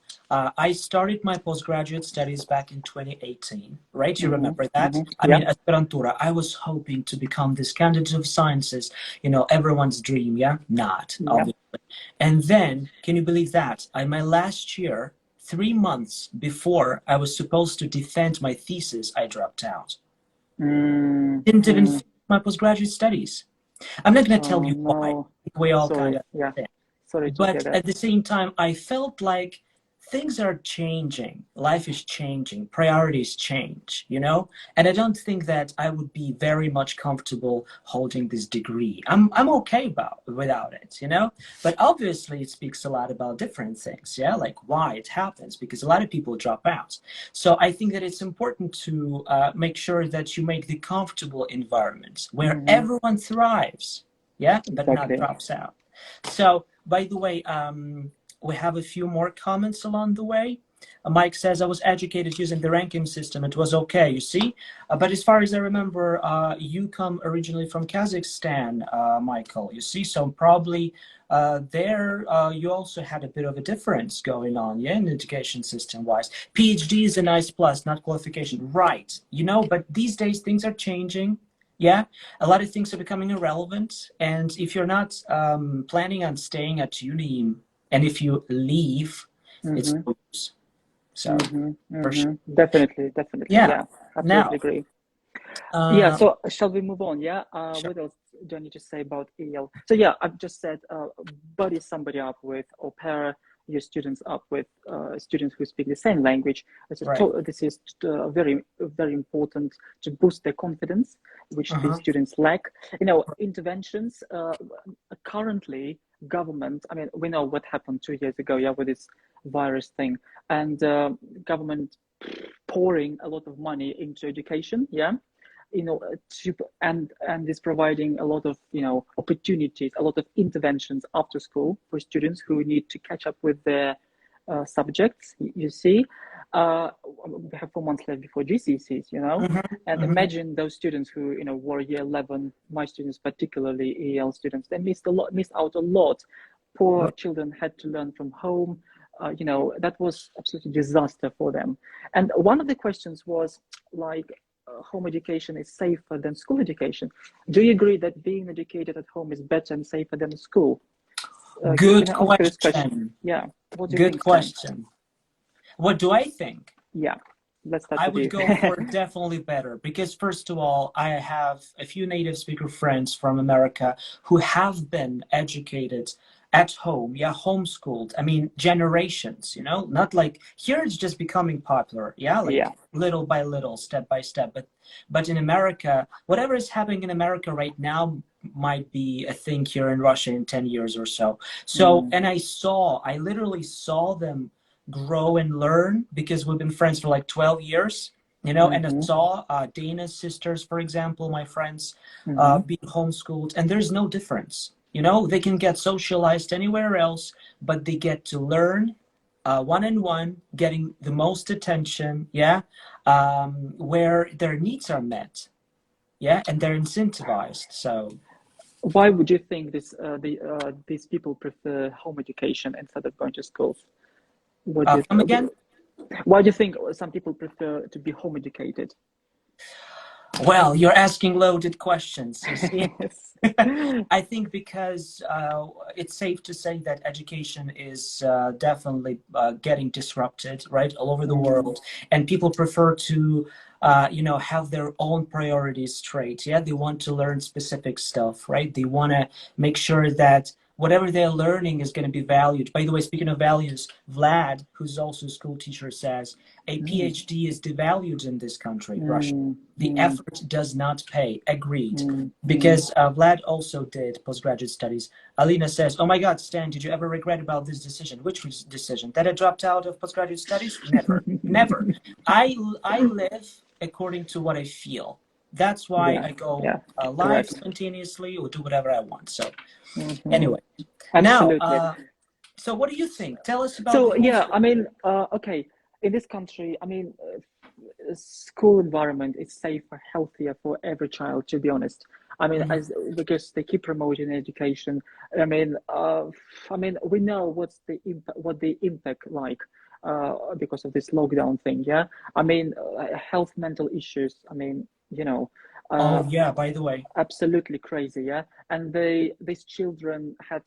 Speaker 1: I started my postgraduate studies back in 2018, right? You remember that? I
Speaker 2: yeah.
Speaker 1: mean, aspirantura. I was hoping to become this candidate of sciences, you know, everyone's dream, yeah? Not,
Speaker 2: Yeah.
Speaker 1: obviously. And then, can you believe that? My last year, 3 months before I was supposed to defend my thesis, I dropped out. Didn't even finish my postgraduate studies. I'm not going to tell
Speaker 2: Oh
Speaker 1: you why.
Speaker 2: no.
Speaker 1: We all kind
Speaker 2: Sorry.
Speaker 1: of
Speaker 2: Yeah.
Speaker 1: understand.
Speaker 2: Sorry to hear
Speaker 1: But
Speaker 2: that.
Speaker 1: at the same time, I felt like things are changing. Life is changing. Priorities change, you know? And I don't think that I would be very much comfortable holding this degree. I'm okay without it, you know? But obviously it speaks a lot about different things, yeah? Like why it happens, because a lot of people drop out. So I think that it's important to make sure that you make the comfortable environment where everyone thrives, yeah? But not
Speaker 2: Exactly.
Speaker 1: drops out. So, by the way, we have a few more comments along the way. Mike says, I was educated using the ranking system. It was okay, you see? But as far as I remember, you come originally from Kazakhstan, Michael, you see? So probably there you also had a bit of a difference going on, yeah, in the education system-wise. PhD is a nice plus, not qualification. Right, you know, but these days things are changing. Yeah, a lot of things are becoming irrelevant. And if you're not planning on staying at uni, and if you leave, it's lose. So, for sure.
Speaker 2: Definitely, definitely.
Speaker 1: Yeah.
Speaker 2: Yeah, absolutely
Speaker 1: Now,
Speaker 2: agree. Yeah,
Speaker 1: uh,
Speaker 2: so shall we move on? Yeah.
Speaker 1: sure.
Speaker 2: What else do I need to say about EL? So yeah, I've just said buddy somebody up with, or pair your students up with students who speak the same language.
Speaker 1: Right.
Speaker 2: This is very, very important to boost their confidence, which these
Speaker 1: Uh-huh.
Speaker 2: students lack. You know, interventions currently government. I mean, we know what happened 2 years ago, yeah, with this virus thing, and government pouring a lot of money into education, yeah, you know, and is providing a lot of, you know, opportunities, a lot of interventions after school for students who need to catch up with their subjects. You see, we have 4 months left before GCSEs, you know, and imagine those students who, you know, were year 11. My students, particularly EL students, they missed out a lot. Poor children had to learn from home. You know, that was absolutely disaster for them. And one of the questions was like, home education is safer than school education. Do you agree that being educated at home is better and safer than school? Can
Speaker 1: Good
Speaker 2: I ask you this question?
Speaker 1: question.
Speaker 2: Yeah. What do you
Speaker 1: Good
Speaker 2: think, Stan?
Speaker 1: question. What do I think?
Speaker 2: Yeah. Let's start
Speaker 1: I
Speaker 2: with
Speaker 1: would
Speaker 2: you.
Speaker 1: go for definitely better because, first of all, I have a few native speaker friends from America who have been educated at home, yeah, homeschooled. I mean, generations, you know, not like here it's just becoming popular, yeah,
Speaker 2: Yeah.
Speaker 1: like little by little, step by step. But in America, whatever is happening in America right now might be a thing here in Russia in 10 years or so. So, and I literally saw them grow and learn because we've been friends for like 12 years, you know, and I saw Dana's sisters, for example, my friends, being homeschooled, and there's no difference. You know, they can get socialized anywhere else, but they get to learn one-on-one, getting the most attention, yeah, where their needs are met, yeah, and they're incentivized. So,
Speaker 2: Why would you think these people prefer home education instead of going to schools? What do
Speaker 1: come again?
Speaker 2: Why do you think some people prefer to be home educated?
Speaker 1: Well, you're asking loaded questions, you see.
Speaker 2: Yes.
Speaker 1: I think because it's safe to say that education is definitely getting disrupted, right, all over the world, and people prefer to, you know, have their own priorities straight. Yeah, they want to learn specific stuff, right? They want to make sure that whatever they're learning is going to be valued. By the way, speaking of values, Vlad, who's also a school teacher, says a PhD is devalued in this country, Russia. The effort does not pay. Agreed. Because Vlad also did postgraduate studies. Alina says, oh my God, Stan, did you ever regret about this decision? Which decision? That I dropped out of postgraduate studies? Never. Never. I live according to what I feel. That's why
Speaker 2: Yeah,
Speaker 1: I go
Speaker 2: yeah,
Speaker 1: live
Speaker 2: correct.
Speaker 1: spontaneously or do whatever I want. So
Speaker 2: Hmm.
Speaker 1: anyway, now,
Speaker 2: Absolutely.
Speaker 1: so what do you think? Tell us about the
Speaker 2: So yeah,
Speaker 1: homeschool.
Speaker 2: I mean, okay, in this country, I mean, school environment is safer, healthier for every child, to be honest. I mean,
Speaker 1: Mhm.
Speaker 2: as because they keep promoting education. I mean, we know what the impact like because of this lockdown thing. Yeah, I mean, health, mental issues. I mean,
Speaker 1: Oh
Speaker 2: uh,
Speaker 1: yeah, by the way.
Speaker 2: absolutely crazy. Yeah, and these children had,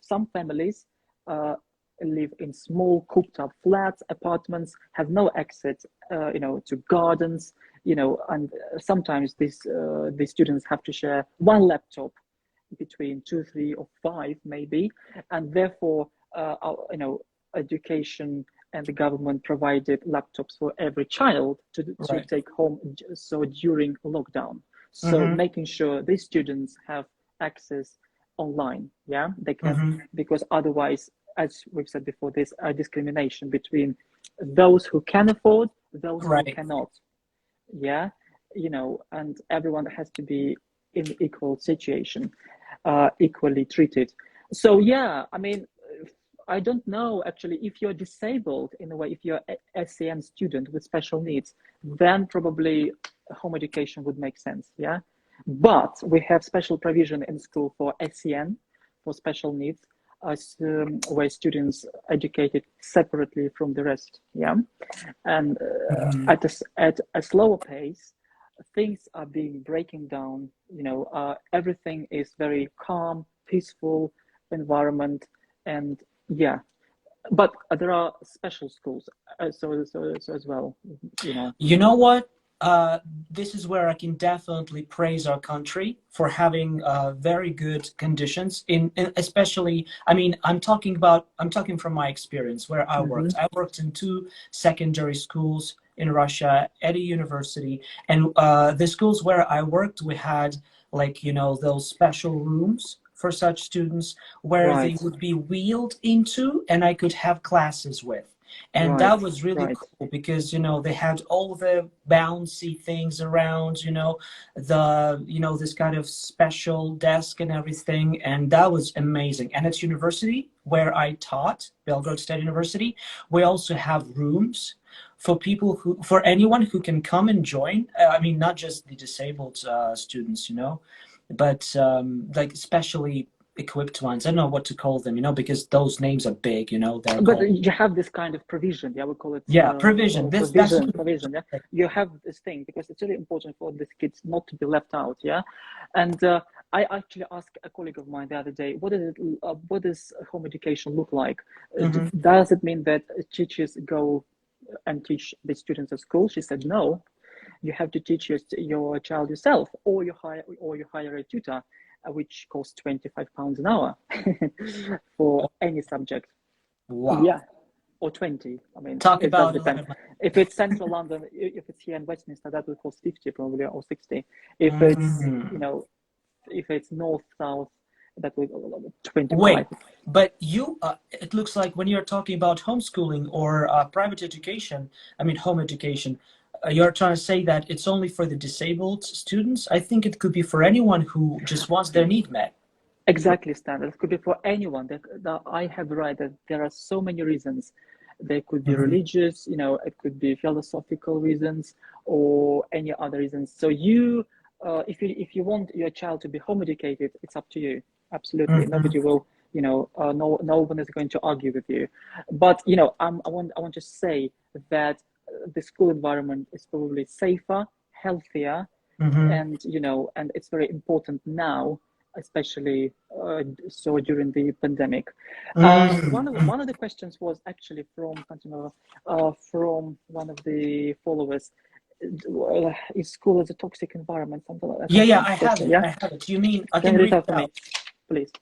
Speaker 2: some families uh, live in small cooped up flats, apartments, have no access, to gardens, and sometimes these students have to share one laptop between two, three, or five, maybe, and therefore, education and the government provided laptops for every child to
Speaker 1: Right.
Speaker 2: take home. So during lockdown, so
Speaker 1: Mm-hmm.
Speaker 2: making sure these students have access online, yeah, they can,
Speaker 1: Mm-hmm.
Speaker 2: because otherwise, as we've said before, there's a discrimination between those who can afford, those who
Speaker 1: Right.
Speaker 2: cannot, yeah, and everyone has to be in equal situation, equally treated. So yeah, I mean, I don't know actually, if you're disabled in a way, if you're a SEN student with special needs, then probably home education would make sense, yeah. But we have special provision in school for SEN, for special needs, where students educated separately from the rest, yeah, and
Speaker 1: Mm-hmm.
Speaker 2: at a slower pace, things are being breaking down. Everything is very calm, peaceful environment, and yeah. But there are special schools, so as well. You know.
Speaker 1: You know what? This is where I can definitely praise our country for having very good conditions in especially, I mean, I'm talking from my experience where I
Speaker 2: Mm-hmm.
Speaker 1: worked. I worked in two secondary schools in Russia at a university, and the schools where I worked, we had like, those special rooms for such students where they
Speaker 2: Right,
Speaker 1: would be wheeled into and I could have classes with. And
Speaker 2: right,
Speaker 1: that was really
Speaker 2: right,
Speaker 1: cool because they had all the bouncy things around, this kind of special desk and everything, and that was amazing. And at university where I taught, Belgrade State University, we also have rooms for anyone who can come and join. I mean, not just the disabled students, but like especially equipped ones. I don't know what to call them, because those names are big, they're
Speaker 2: but
Speaker 1: called.
Speaker 2: you have this kind of provision, yeah, we call it
Speaker 1: Yeah, provision. That's
Speaker 2: provision,
Speaker 1: what.
Speaker 2: provision, yeah. You have this thing because it's really important for these kids not to be left out, yeah. And I actually asked a colleague of mine the other day, what does home education look like?
Speaker 1: Hmm.
Speaker 2: Does it mean that teachers go and teach the students at school? She said no, you have to teach your child yourself, or you hire a tutor, which costs £25 an hour for any subject.
Speaker 1: Wow.
Speaker 2: Yeah, or 20. I mean,
Speaker 1: Talk
Speaker 2: it does
Speaker 1: about a lot
Speaker 2: depend.
Speaker 1: of money.
Speaker 2: If it's central London, if it's here in Westminster, that will cost 50 probably, or 60. If it's,
Speaker 1: Mhm.
Speaker 2: if it's north, south, that will 25.
Speaker 1: Wait, but it looks like when you're talking about homeschooling or private education, I mean home education, you're trying to say that it's only for the disabled students. I think it could be for anyone who just wants their need met.
Speaker 2: Exactly, Stan. It could be for anyone. That I have read that there are so many reasons. There could be
Speaker 1: Mhm.
Speaker 2: religious, it could be philosophical reasons, or any other reasons. So if you want your child to be home educated, it's up to you. Absolutely,
Speaker 1: Mhm.
Speaker 2: nobody will, no one is going to argue with you. But I want to say that the school environment is probably safer, healthier,
Speaker 1: Mhm.
Speaker 2: and it's very important now, especially so during the pandemic.
Speaker 1: Mhm.
Speaker 2: One of the questions was actually from one of the followers. Is school as a toxic environment, something like that?
Speaker 1: Yeah, yeah,
Speaker 2: Something
Speaker 1: I have
Speaker 2: question,
Speaker 1: it.
Speaker 2: yeah.
Speaker 1: I have it. You mean I
Speaker 2: Can
Speaker 1: can
Speaker 2: you read
Speaker 1: read
Speaker 2: out
Speaker 1: it
Speaker 2: for me,
Speaker 1: out?
Speaker 2: please?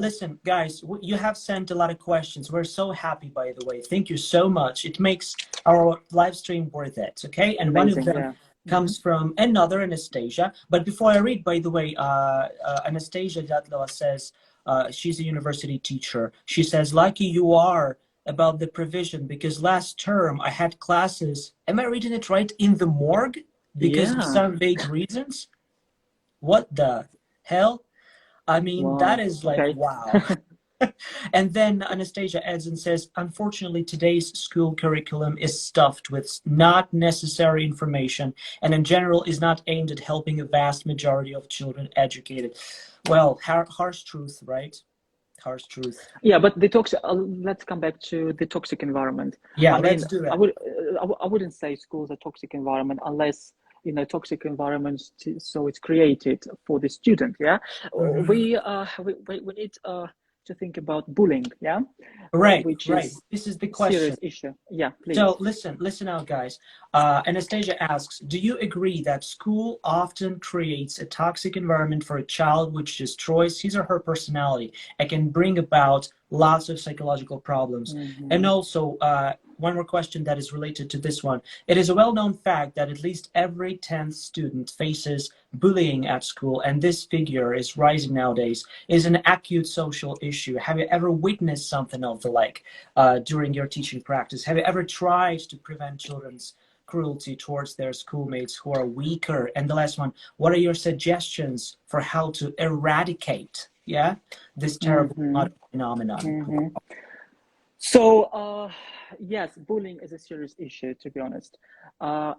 Speaker 1: Listen, guys, you have sent a lot of questions. We're so happy, by the way. Thank you so much. It makes our live stream worth it, okay? And one of
Speaker 2: Amazing,
Speaker 1: them
Speaker 2: yeah. Hmm.
Speaker 1: comes from another Anastasia. But before I read, by the way, Anastasia Datlova says she's a university teacher. She says, lucky you are about the provision because last term I had classes, am I reading it right, in the morgue? because of
Speaker 2: Yeah.
Speaker 1: some vague reasons. What the hell? I mean, that
Speaker 2: Wow.
Speaker 1: is like,
Speaker 2: Okay.
Speaker 1: wow. And then Anastasia adds and says, unfortunately, today's school curriculum is stuffed with not necessary information and in general is not aimed at helping a vast majority of children educated. Well, harsh truth, right? Harsh truth.
Speaker 2: Yeah, but the toxic. Let's come back to the toxic environment.
Speaker 1: Yeah,
Speaker 2: I mean,
Speaker 1: let's do
Speaker 2: I
Speaker 1: that.
Speaker 2: would, I wouldn't say schools are toxic environment unless toxic environments. So it's created for the student. Yeah,
Speaker 1: Mhm.
Speaker 2: we need to think about bullying. Yeah,
Speaker 1: Right,
Speaker 2: which
Speaker 1: right.
Speaker 2: is
Speaker 1: This is the question.
Speaker 2: serious issue. Yeah,
Speaker 1: So
Speaker 2: please.
Speaker 1: listen out, guys. Anastasia asks, do you agree that school often creates a toxic environment for a child which destroys his or her personality and can bring about lots of psychological problems? And
Speaker 2: Mm-hmm.
Speaker 1: also, one more question that is related to this one. It is a well-known fact that at least every 10th student faces bullying at school, and this figure is rising nowadays, is an acute social issue. Have you ever witnessed something of the like? During your teaching practice? Have you ever tried to prevent children's cruelty towards their schoolmates who are weaker? And the last one, what are your suggestions for how to eradicate, yeah, this terrible
Speaker 2: Mm-hmm.
Speaker 1: phenomenon?
Speaker 2: Mm-hmm. So, yes, bullying is a serious issue, to be honest. Our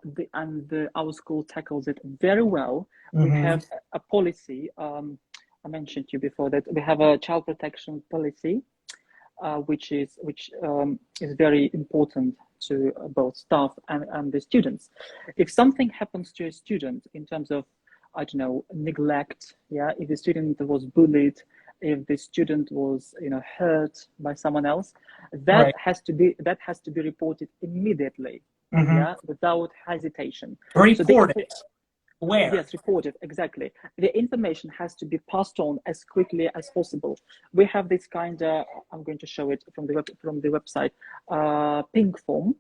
Speaker 2: school tackles it very well. We
Speaker 1: Mm-hmm.
Speaker 2: have a policy. I mentioned to you before that we have a child protection policy, which is very important to both staff and the students. If something happens to a student in terms of, I don't know, neglect, yeah, if the student was bullied, if the student was, hurt by someone else, that
Speaker 1: Right.
Speaker 2: has to be reported immediately,
Speaker 1: Mm-hmm.
Speaker 2: yeah, without hesitation. So the
Speaker 1: Report
Speaker 2: info,
Speaker 1: it. Where?
Speaker 2: yes, reported, exactly. The information has to be passed on as quickly as possible. We have this kind of, I'm going to show it from the website, pink form.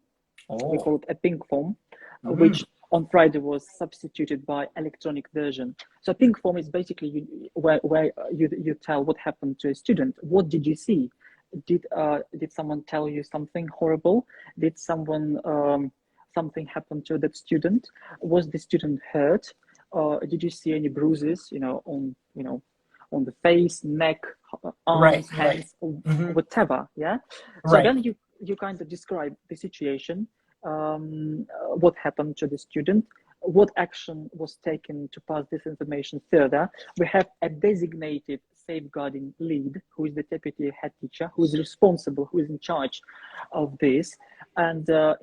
Speaker 2: We
Speaker 1: Oh.
Speaker 2: call it a pink form,
Speaker 1: Mm-hmm.
Speaker 2: which on Friday was substituted by electronic version. So pink form is basically where you tell what happened to a student. What did you see? Did someone tell you something horrible? Did something happen to that student? Was the student hurt? Did you see any bruises? On the face, neck,
Speaker 1: Right,
Speaker 2: arms,
Speaker 1: right.
Speaker 2: hands,
Speaker 1: Mm-hmm.
Speaker 2: whatever. Yeah. So
Speaker 1: Right.
Speaker 2: then you kind of describe the situation, what happened to the student, what action was taken to pass this information further. We have a designated safeguarding lead, who is the deputy head teacher, who is responsible, who is in charge of this, and then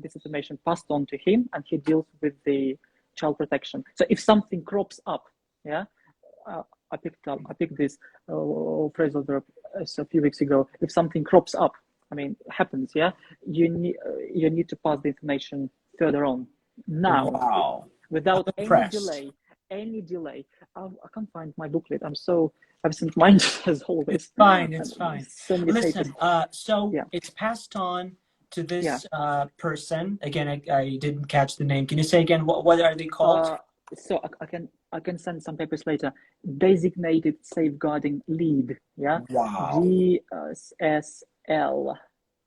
Speaker 2: this information passed on to him, and he deals with the child protection. So if something crops up, yeah, I picked this phrasal verb a few weeks ago. If something crops up, I mean, happens, yeah, you need to pass the information further on now,
Speaker 1: Wow. I'm
Speaker 2: without any
Speaker 1: impressed.
Speaker 2: delay. Any delay. I can't find my booklet. I'm so absent-minded as
Speaker 1: It's
Speaker 2: always,
Speaker 1: fine. It's
Speaker 2: and
Speaker 1: fine.
Speaker 2: so many papers.
Speaker 1: Listen, so
Speaker 2: Yeah,
Speaker 1: it's passed on to
Speaker 2: yeah.
Speaker 1: this person. Again, I didn't catch the name. Can you say again, what are they called?
Speaker 2: Uh, so I can send some papers later. Designated safeguarding lead. Yeah,
Speaker 1: Wow.
Speaker 2: DSL.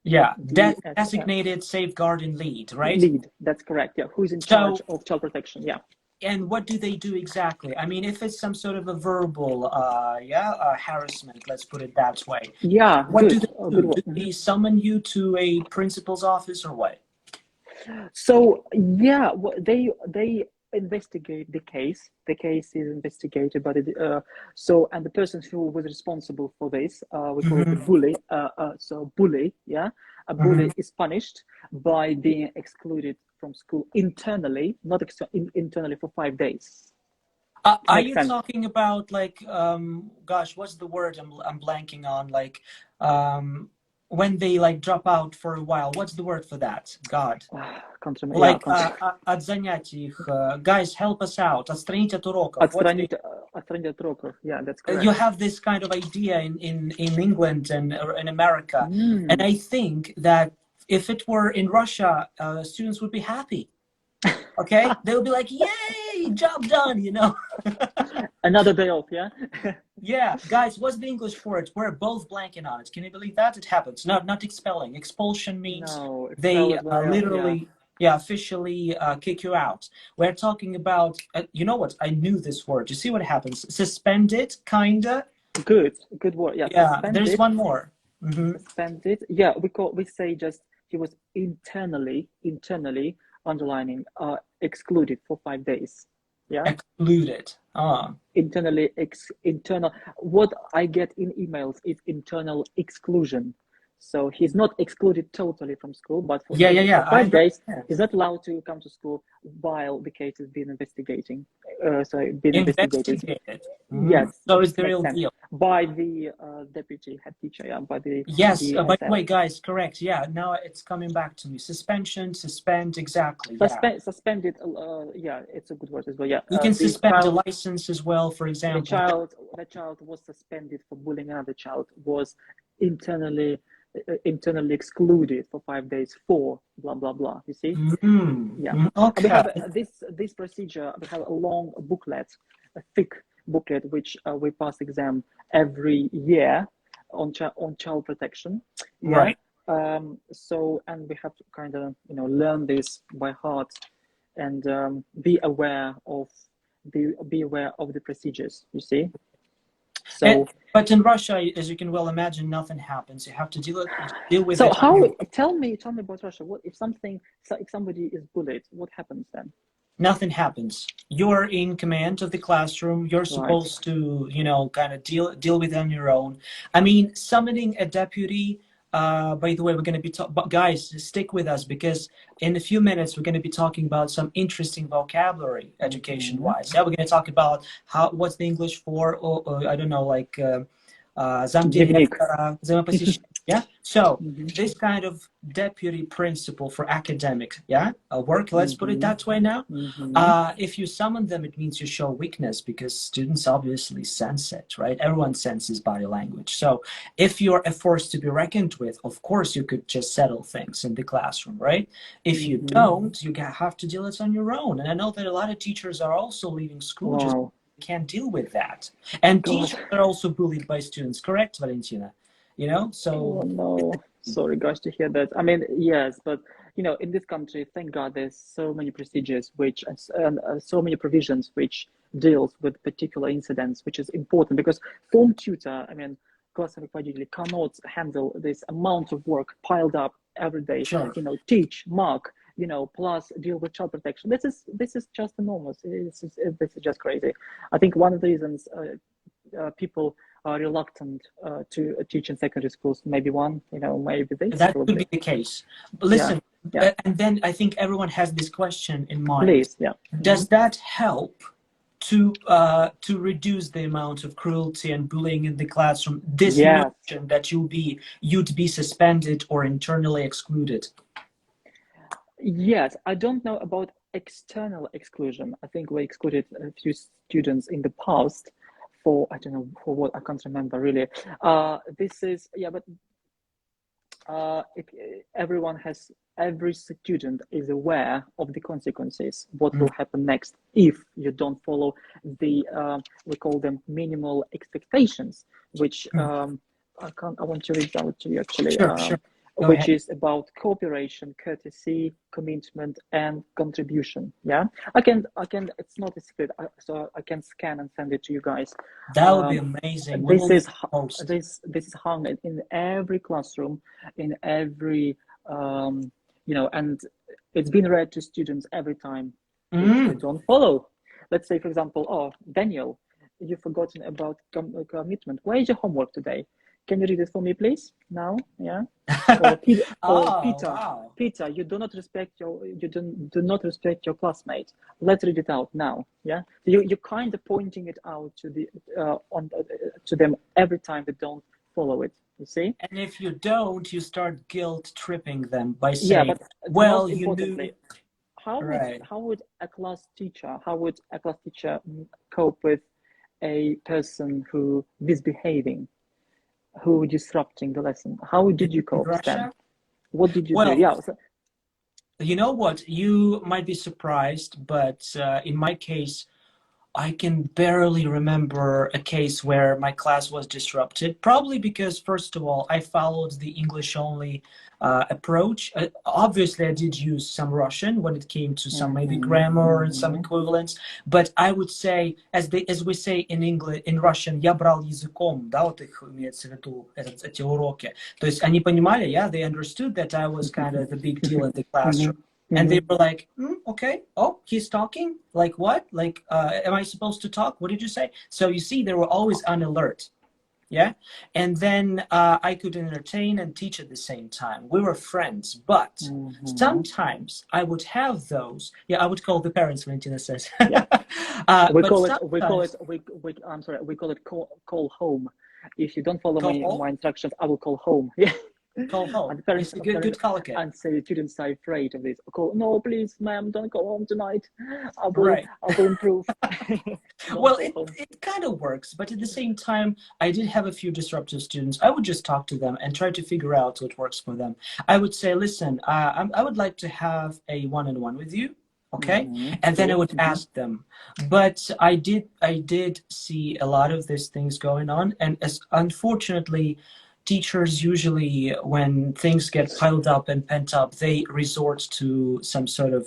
Speaker 1: Yeah,
Speaker 2: DSL
Speaker 1: designated safeguarding lead, right?
Speaker 2: lead. That's correct. Yeah, who's in charge
Speaker 1: So,
Speaker 2: of child protection? Yeah.
Speaker 1: and what do they do exactly? I mean, if it's some sort of a verbal, harassment, let's put it that way.
Speaker 2: Yeah,
Speaker 1: What do
Speaker 2: good.
Speaker 1: they
Speaker 2: Good
Speaker 1: do?
Speaker 2: one.
Speaker 1: Do they summon you to a principal's office or what?
Speaker 2: So yeah, they investigate the case. The case is investigated, but and the person who was responsible for this, we call it a
Speaker 1: Mm-hmm.
Speaker 2: bully. So bully, yeah, a
Speaker 1: Mm-hmm.
Speaker 2: bully is punished by being excluded from school internally, not internally for 5 days.
Speaker 1: Are
Speaker 2: Makes
Speaker 1: you
Speaker 2: sense.
Speaker 1: talking about like, gosh, what's the word I'm blanking on? Like, um, when they like drop out for a while, what's the word for that? God.
Speaker 2: Can't remember. Yeah,
Speaker 1: Like,
Speaker 2: can't.
Speaker 1: от занятий их, guys, help us out, отстранить от уроков. What's the,
Speaker 2: Отстранить от уроков. Yeah, that's
Speaker 1: you
Speaker 2: correct.
Speaker 1: have this kind of idea in England and in America. And
Speaker 2: Mm.
Speaker 1: I think that if it were in Russia, students would be happy. Okay? They'll be like, yay, job done, you know?
Speaker 2: Another day off, yeah.
Speaker 1: Yeah, guys, what's the English for it? We're both blanking on it. Can you believe that? It happens. Not expelling. Expulsion means
Speaker 2: No,
Speaker 1: they
Speaker 2: expel is where, yeah.
Speaker 1: literally. yeah, officially kick you out. We're talking about, you know what? I knew this word. You see what happens? Suspended, kinda.
Speaker 2: Good word. Yeah,
Speaker 1: Yeah, there's one more. Hmm.
Speaker 2: suspended. Yeah, we say just he was internally underlining excluded for 5 days. Yeah,
Speaker 1: Excluded. Ah.
Speaker 2: internal. What I get in emails is internal exclusion. So he's not excluded totally from school, but
Speaker 1: Yeah, yeah,
Speaker 2: for
Speaker 1: yeah. I
Speaker 2: 5 days
Speaker 1: understand.
Speaker 2: he's not allowed to come to school while the case is being investigating. Being investigated.
Speaker 1: Investigated. Mm.
Speaker 2: Yes,
Speaker 1: So it's the
Speaker 2: makes
Speaker 1: real
Speaker 2: sense.
Speaker 1: deal.
Speaker 2: By the deputy head teacher, yeah, by the
Speaker 1: Yes, by the
Speaker 2: DSL.
Speaker 1: way, guys, correct. Yeah, now it's coming back to me. Suspension, suspend, exactly. Yeah.
Speaker 2: Suspended. Yeah, it's a good word as well. Yeah,
Speaker 1: You can
Speaker 2: the
Speaker 1: suspend a
Speaker 2: child,
Speaker 1: license as well, for
Speaker 2: the
Speaker 1: example.
Speaker 2: child, the child was suspended for bullying another child. Was internally internally excluded for 5 days for blah blah blah. You see?
Speaker 1: Mm.
Speaker 2: Yeah,
Speaker 1: Mm,
Speaker 2: and we
Speaker 1: okay.
Speaker 2: have this procedure. We have a long booklet, a thick booklet, which we pass exam every year on child protection. Yeah.
Speaker 1: Right.
Speaker 2: So, and we have to kind of learn this by heart and be aware of the procedures. You see.
Speaker 1: And,
Speaker 2: So
Speaker 1: but in Russia, as you can well imagine, nothing happens. You have to deal with
Speaker 2: so
Speaker 1: it on
Speaker 2: how?
Speaker 1: your.
Speaker 2: Tell me about Russia. What if if somebody is bullied? What happens then?
Speaker 1: Nothing happens. You're in command of the classroom. You're
Speaker 2: Right.
Speaker 1: supposed to, kind of deal with it on your own. I mean, summoning a deputy. By the way, we're going to be but guys, stick with us because in a few minutes we're going to be talking about some interesting vocabulary,
Speaker 2: Mm-hmm.
Speaker 1: education-wise. Yeah, we're going to talk about what's the English for, or I don't know, like
Speaker 2: Дневник.
Speaker 1: замдиректора, взаимопосещения. Yeah. So
Speaker 2: Mm-hmm.
Speaker 1: this kind of deputy principal for academic, yeah, work. Let's put it
Speaker 2: Mm-hmm.
Speaker 1: that way now.
Speaker 2: Mm-hmm.
Speaker 1: If you summon them, it means you show weakness because students obviously sense it, right? Everyone senses body language. So if you're a force to be reckoned with, of course, you could just settle things in the classroom, right? If you
Speaker 2: Mm-hmm.
Speaker 1: don't, you have to deal it on your own. And I know that a lot of teachers are also leaving school just
Speaker 2: Wow.
Speaker 1: can't deal with that. And
Speaker 2: God.
Speaker 1: teachers are also bullied by students, correct, Valentina? So
Speaker 2: Oh no. Sorry, guys, to hear that. I mean, yes, but in this country, thank God, there's so many procedures which and so many provisions which deals with particular incidents, which is important because form tutor, I mean, class руководитель cannot handle this amount of work piled up every day.
Speaker 1: sure.
Speaker 2: Teach, mark, plus deal with child protection. This is just enormous. This is just crazy. I think one of the reasons people are reluctant to teach in secondary schools. Maybe maybe this
Speaker 1: That could
Speaker 2: probably.
Speaker 1: be the case. But
Speaker 2: Yeah,
Speaker 1: listen,
Speaker 2: yeah.
Speaker 1: and then I think everyone has this question in mind.
Speaker 2: Please, yeah.
Speaker 1: Does that help to reduce the amount of cruelty and bullying in the classroom? This
Speaker 2: Yes,
Speaker 1: notion that you'd be suspended or internally excluded.
Speaker 2: yes. I don't know about external exclusion. I think we excluded a few students in the past for I don't know for what I can't remember really. This is but if every student is aware of the consequences, what will happen next if you don't follow the we call them minimal expectations, which I want to read out to you actually.
Speaker 1: Sure. Go
Speaker 2: Which
Speaker 1: ahead.
Speaker 2: is about cooperation, courtesy, commitment, and contribution. Yeah, I can. It's not a secret, so I can scan and send it to you guys.
Speaker 1: That would be amazing. We
Speaker 2: This
Speaker 1: will need
Speaker 2: is
Speaker 1: to post.
Speaker 2: this is hung in every classroom, in every and it's been read to students every time if they don't follow. Let's say, for example, oh, Daniel, you've forgotten about commitment. Where is your homework today? Can you read it for me, please? Now, yeah. Or Peter,
Speaker 1: Wow.
Speaker 2: Peter, you do not respect do not respect your classmate. Let's read it out now. Yeah. You're kind of pointing it out to the to them every time they don't follow it. You see.
Speaker 1: And if you don't, you start guilt tripping them by
Speaker 2: Yeah,
Speaker 1: saying,
Speaker 2: but
Speaker 1: well,
Speaker 2: most
Speaker 1: you
Speaker 2: importantly,
Speaker 1: knew.
Speaker 2: how
Speaker 1: Right.
Speaker 2: would a class teacher cope with a person who misbehaving, who disrupting the lesson? How did you
Speaker 1: In
Speaker 2: cope, Stan?
Speaker 1: Russia?
Speaker 2: What did you do?
Speaker 1: Well,
Speaker 2: Yeah.
Speaker 1: you know what? You might be surprised, but in my case, I can barely remember a case where my class was disrupted. Probably because, first of all, I followed the English only approach. Obviously, I did use some Russian when it came to some maybe grammar and some equivalents. But I would say, as we say in English, in Russian, я брал языком, да, вот их имеется в виду эти уроки. То есть они понимали, yeah, they understood that I was kind of the big deal in the classroom. And they were like, okay, oh, he's talking? Like what? Like, am I supposed to talk? What did you say? So you see, they were always on alert. Yeah. And then I could entertain and teach at the same time. We were friends, but sometimes I would have those. Yeah, I would call the parents, Valentina says.
Speaker 2: Yeah. We call it call home. If you don't follow my instructions, I will call home. Yeah.
Speaker 1: Call home. And the parents, it's a good colloquy.
Speaker 2: And say the students are afraid of this. Call, no, please, ma'am, don't go home tonight. I will improve.
Speaker 1: Well, it kind of works, but at the same time, I did have a few disruptive students. I would just talk to them and try to figure out what works for them. I would say, listen, I would like to have a one-on-one with you. Okay. And then I would ask them, but I did see a lot of these things going on. And unfortunately, teachers usually, when things get piled up and pent up, they resort to some sort of,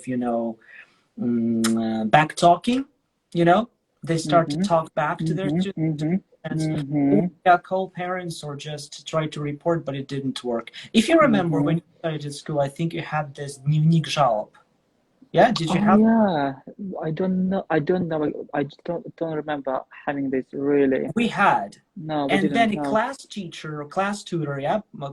Speaker 1: back talking, they start to talk back to their students, call parents or just try to report, but it didn't work. If you remember when you started at school, I think you had this дневник жалоб. Yeah, did you have?
Speaker 2: Yeah, I don't know. I don't remember having this really.
Speaker 1: We had.
Speaker 2: No, we
Speaker 1: and
Speaker 2: didn't,
Speaker 1: then a class teacher or class tutor,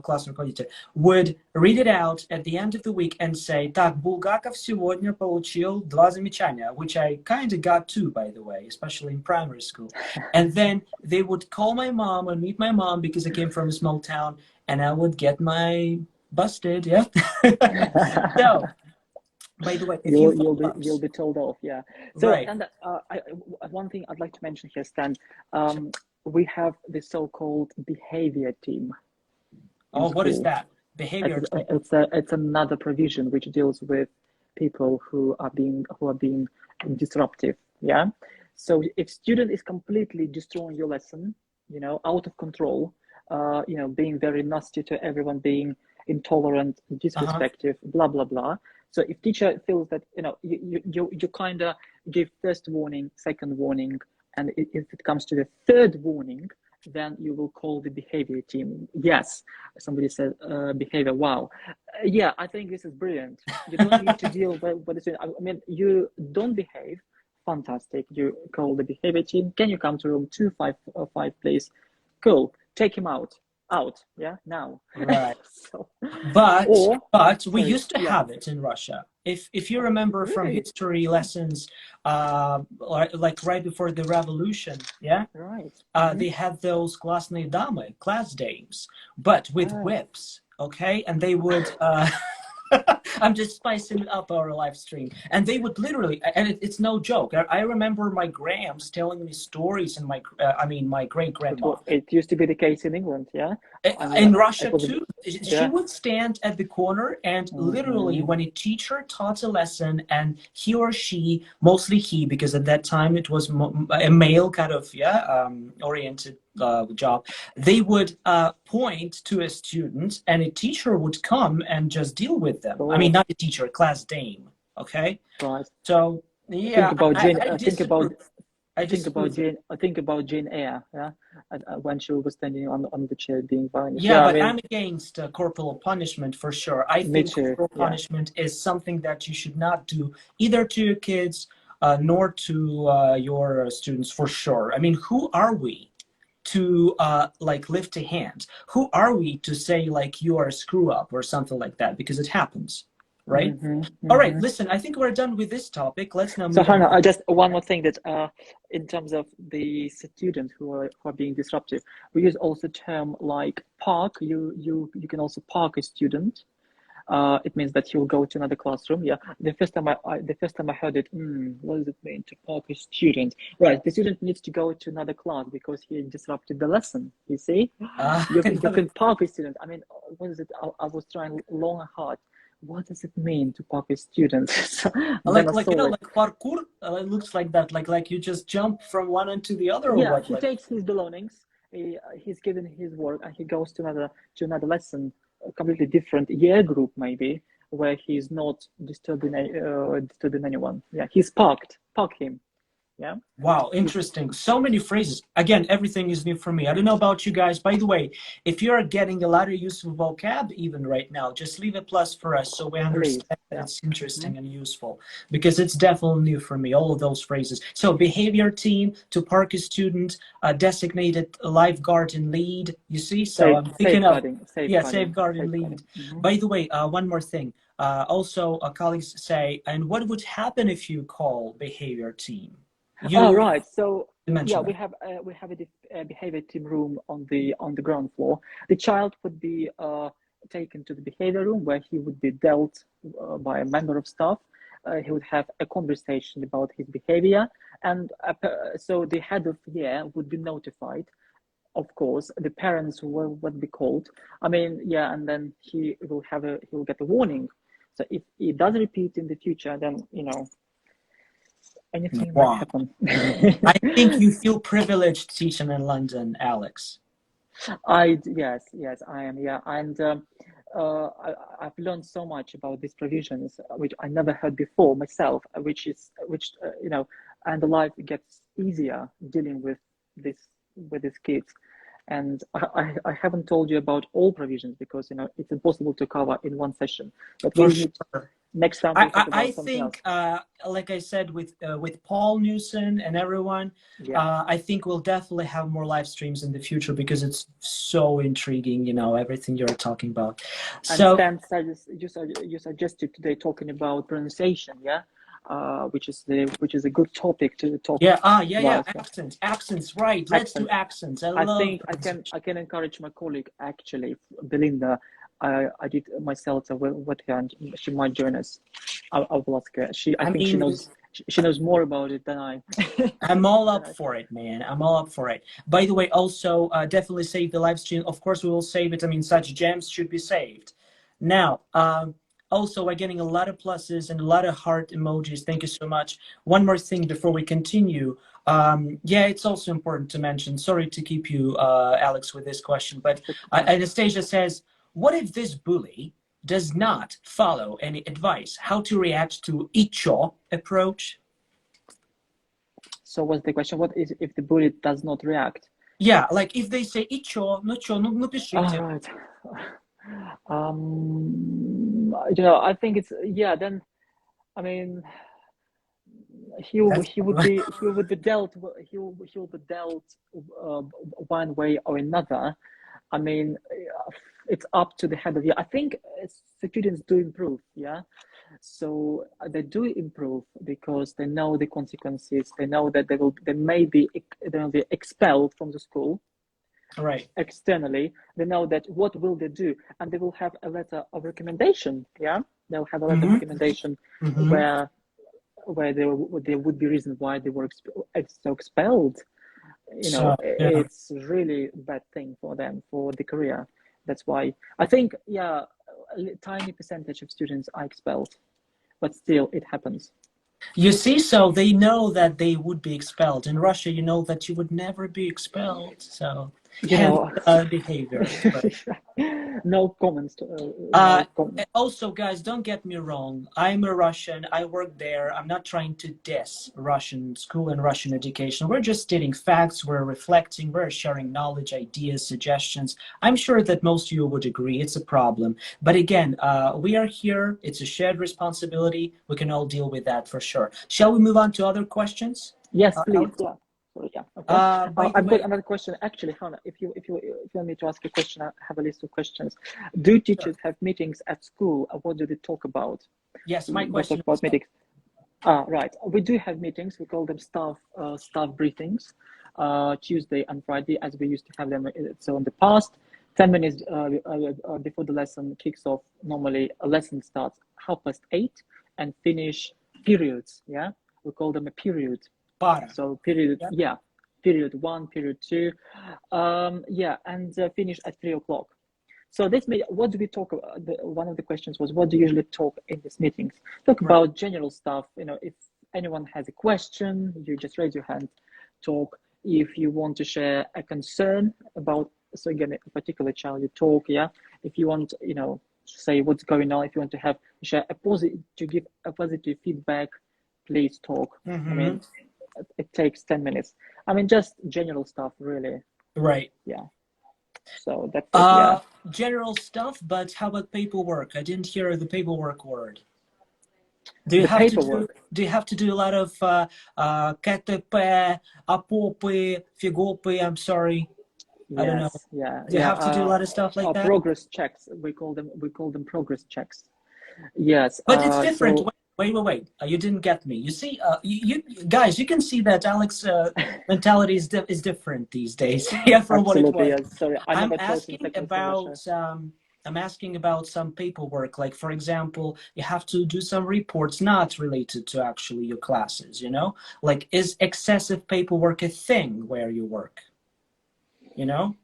Speaker 1: class руководитель, would read it out at the end of the week and say, так, Булгаков сегодня получил 2 замечания, which I kind of got too, by the way, especially in primary school. And then they would call my mom and meet my mom because I came from a small town, and I would get my busted, yeah. So, by the way, if
Speaker 2: you'll be told off, yeah. So,
Speaker 1: right.
Speaker 2: And one thing I'd like to mention here, Stan, we have the so-called behavior team.
Speaker 1: Oh, what is that? Behavior team.
Speaker 2: It's another provision which deals with people who are being disruptive. Yeah. So if student is completely destroying your lesson, out of control, being very nasty to everyone, being intolerant, disrespectful, blah blah blah. So if teacher feels that you kind of give first warning, second warning, and if it comes to the third warning, then you will call the behavior team. Yes, somebody said behavior. Wow, yeah, I think this is brilliant. You don't need to deal with it. I mean, you don't behave. Fantastic. You call the behavior team. Can you come to room 255, please? Cool. Take him out. Yeah, now.
Speaker 1: Right.
Speaker 2: So,
Speaker 1: but we used to have it in Russia. If you remember from history lessons, like right before the revolution, yeah,
Speaker 2: right.
Speaker 1: They had those классные дамы, class dames, but with whips, okay, and they would. I'm just spicing up our live stream. And they would literally, and it's no joke. I remember my grams telling me stories, and my great grandma.
Speaker 2: It used to be the case in England, yeah.
Speaker 1: In Russia too. She would stand at the corner and literally, when a teacher taught a lesson, and he or she, mostly he, because at that time it was a male kind of oriented job, they would point to a student, and a teacher would come and just deal with them. I mean, not a teacher, a class dame. Okay.
Speaker 2: Right.
Speaker 1: So yeah,
Speaker 2: I think about Jane Eyre, yeah, when she was standing on the chair being violent.
Speaker 1: Yeah, but I'm against corporal punishment for sure. I think corporal punishment is something that you should not do either to your kids nor to your students for sure. I mean, who are we to lift a hand? Who are we to say like you are a screw up or something like that? Because it happens. Right. All right. Listen, I think we're done with this topic. Let's now move on.
Speaker 2: So Hannah, just one more thing, that in terms of the students who are being disruptive, we use also term like park. You can also park a student. It means that he'll go to another classroom. Yeah. The first time I heard it, what does it mean to park a student? Right. The student needs to go to another class because he disrupted the lesson. You see, you can park a student. I mean, what is it? I was trying long and hard what does it mean to park with students? So then I
Speaker 1: Like
Speaker 2: saw it.
Speaker 1: like parkour. It looks like that. Like you just jump from one end to the other, or
Speaker 2: Yeah,
Speaker 1: what?
Speaker 2: he takes his belongings. He's given his work, and he goes to another lesson, a completely different year group maybe, where he's not disturbing anyone. Yeah, he's parked. Park him. Yeah.
Speaker 1: Wow,
Speaker 2: He's,
Speaker 1: interesting. So many phrases. Again, everything is new for me. I don't know about you guys. By the way, if you're getting a lot of useful vocab even right now, just leave a plus for us so we
Speaker 2: please.
Speaker 1: understand that
Speaker 2: Yeah.
Speaker 1: it's interesting and useful, because it's definitely new for me, all of those phrases. So behavior team, to park a student, designated lifeguard and lead. You see? So I'm thinking of, yeah, safeguard and lead. By the way, one more thing. Also, colleagues say, and what would happen if you call behavior team?
Speaker 2: Oh,
Speaker 1: You
Speaker 2: right. So yeah,
Speaker 1: mentioned that.
Speaker 2: we have a behavior team room on the ground floor. The child would be taken to the behavior room where he would be dealt by a member of staff. He would have a conversation about his behavior, and so the head of year would be notified. Of course, the parents would be called. I mean, yeah, and then he will get a warning. So if he does repeat in the future, then anything might
Speaker 1: Wow.
Speaker 2: happen.
Speaker 1: I think you feel privileged teaching in London, Alex.
Speaker 2: Yes, I am. Yeah, and I've learned so much about these provisions, which I never heard before myself. And the life gets easier dealing this with these kids. And I haven't told you about all provisions because it's impossible to cover in one session. But
Speaker 1: For
Speaker 2: we'll need
Speaker 1: sure.
Speaker 2: next time we'll talk
Speaker 1: I
Speaker 2: about something else.
Speaker 1: think, like I said, with Paul Newson and everyone,
Speaker 2: Yeah.
Speaker 1: I think we'll definitely have more live streams in the future because it's so intriguing, everything you're talking about.
Speaker 2: And
Speaker 1: So,
Speaker 2: Stan you suggested today talking about pronunciation, yeah, which is a good topic to talk
Speaker 1: yeah,
Speaker 2: about. Yeah.
Speaker 1: accents, right. Let's do
Speaker 2: Accents.
Speaker 1: accents. I
Speaker 2: I
Speaker 1: love
Speaker 2: think
Speaker 1: pronunciation.
Speaker 2: I can encourage my colleague actually, Belinda. I did myself with her, and she might join us. I will ask her. I
Speaker 1: I
Speaker 2: think
Speaker 1: mean,
Speaker 2: she knows more about it than I.
Speaker 1: I'm all
Speaker 2: than
Speaker 1: up
Speaker 2: I
Speaker 1: for it, man. I'm all up for it. By the way, also, definitely save the live stream. Of course, we will save it. I mean, such gems should be saved. Now, also, we're getting a lot of pluses and a lot of heart emojis. Thank you so much. One more thing before we continue. Yeah, it's also important to mention. Sorry to keep you, Alex, with this question, but Anastasia says, what if this bully does not follow any advice? How to react to Icho approach?
Speaker 2: So what's the question? What is if the bully does not react?
Speaker 1: Yeah, like if they say "Icho, no чё, ну
Speaker 2: All
Speaker 1: пишите."
Speaker 2: right. I think it's yeah. Then I mean,
Speaker 1: That's
Speaker 2: he would be dealt he will be dealt one way or another. I mean, it's up to the head of year. I think students do improve, yeah. So they do improve because they know the consequences. They know that they may be expelled from the school
Speaker 1: right.
Speaker 2: externally. They know that what will they do, and they will have a letter of recommendation. Yeah, they'll have a letter of
Speaker 1: Mm-hmm.
Speaker 2: recommendation
Speaker 1: Mm-hmm.
Speaker 2: where there would be reason why they were so expelled.
Speaker 1: So yeah,
Speaker 2: It's really a bad thing for them for the career. That's why I think yeah, a tiny percentage of students are expelled, but still it happens.
Speaker 1: you see, so they know that they would be expelled. In Russia, you know that you would never be expelled. So
Speaker 2: You
Speaker 1: hence
Speaker 2: know,
Speaker 1: behaviors. But
Speaker 2: no comments.
Speaker 1: Uh,
Speaker 2: No comment.
Speaker 1: also, guys, don't get me wrong. I'm a Russian. I work there. I'm not trying to diss Russian school and Russian education. We're just stating facts. We're reflecting. We're sharing knowledge, ideas, suggestions. I'm sure that most of you would agree it's a problem. But again, we are here. It's a shared responsibility. We can all deal with that for sure. Shall we move on to other questions?
Speaker 2: Yes, please.
Speaker 1: Alex?
Speaker 2: Yeah. Sorry, yeah. Okay.
Speaker 1: By the
Speaker 2: I've got
Speaker 1: way,
Speaker 2: another question. Actually, Hannah, if you want me to ask a question, I have a list of questions. Do
Speaker 1: sure.
Speaker 2: teachers have meetings at school? What do they talk about?
Speaker 1: Yes, my
Speaker 2: They talk
Speaker 1: question
Speaker 2: about
Speaker 1: is,
Speaker 2: meetings. Right. We do have meetings. We call them staff briefings, Tuesday and Friday, as we used to have them. So in the past, 10 minutes before the lesson kicks off. Normally, a lesson starts 8:30 and finish periods. Yeah, we call them a period.
Speaker 1: para.
Speaker 2: So period,
Speaker 1: Yeah.
Speaker 2: yeah, period 1, period 2, yeah, and finish at 3 o'clock. So this made, what do we talk about? One of the questions was, what do you usually talk in these meetings? Talk
Speaker 1: Right.
Speaker 2: about general stuff. You know, if anyone has a question, you just raise your hand, talk. If you want to share a concern about, so again, a particular child, you talk, yeah. If you want, you know, say what's going on, if you want to have, share a positive, to give a positive feedback, please talk. I mean, it takes 10 minutes. I mean, just general stuff, really.
Speaker 1: Right.
Speaker 2: Yeah. So that's it, yeah.
Speaker 1: General stuff, but how about paperwork? I didn't hear the paperwork word. Do you
Speaker 2: The
Speaker 1: have
Speaker 2: paperwork.
Speaker 1: to do a lot of КТП, АПОПы, фигопы, I'm sorry. I don't know.
Speaker 2: Yes, yeah,
Speaker 1: Do you
Speaker 2: yeah.
Speaker 1: have to do a lot of stuff like that?
Speaker 2: Progress checks. We call them progress checks. Yes.
Speaker 1: But it's different.
Speaker 2: So
Speaker 1: Wait. You didn't get me. You see, you guys, you can see that Alex mentality is different these days. Yeah, from what it
Speaker 2: absolutely,
Speaker 1: was.
Speaker 2: yes. Sorry, I
Speaker 1: I'm
Speaker 2: never taught in
Speaker 1: asking
Speaker 2: secondary school,
Speaker 1: about
Speaker 2: Russia.
Speaker 1: I'm asking about some paperwork. Like, for example, you have to do some reports not related to actually your classes, you know? Like, is excessive paperwork a thing where you work? You know?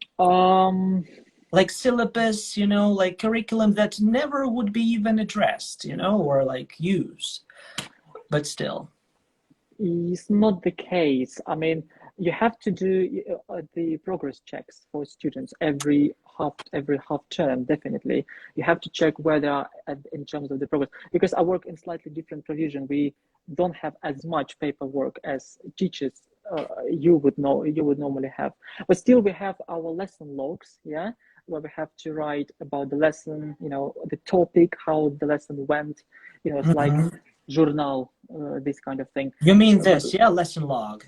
Speaker 1: Like syllabus, you know, like curriculum that never would be even addressed, you know, or like used, but still.
Speaker 2: It's not the case. I mean, you have to do the progress checks for students every half term. Definitely, you have to check where they are in terms of the progress. Because I work in slightly different provision, we don't have as much paperwork as teachers you would normally have. But still, we have our lesson logs, yeah, where we have to write about the lesson, you know, the topic, how the lesson went. You know, it's like journal, this kind of thing.
Speaker 1: You mean
Speaker 2: But
Speaker 1: this, yeah, lesson log.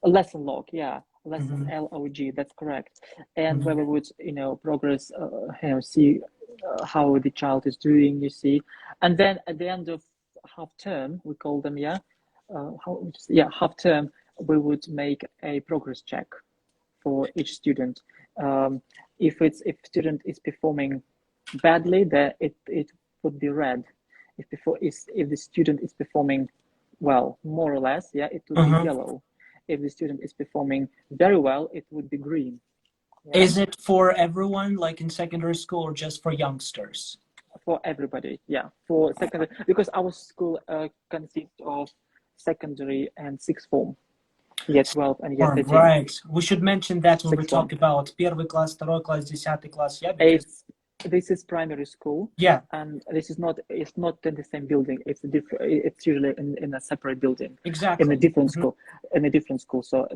Speaker 2: a lesson log, yeah, lesson log, that's correct. And where we would, you know, progress, you know, see how the child is doing, you see. And then at the end of half term, we call them, yeah, half term, we would make a progress check for each student. If student is performing badly, then it would be red. If the student is performing well, more or less, yeah, it would be yellow. If the student is performing very well, it would be green.
Speaker 1: Yeah? Is it for everyone, like in secondary school, or just for youngsters?
Speaker 2: For everybody, yeah. For secondary, because our school consists of secondary and sixth form. Year 12 and year 13.
Speaker 1: Right. We should mention that when we talk about первый класс, второй класс, 10 класс, yeah, because
Speaker 2: this is primary school.
Speaker 1: Yeah.
Speaker 2: And this is not, it's not in the same building. It's a different, it's usually in a separate building.
Speaker 1: Exactly.
Speaker 2: In a different school. In a different school. So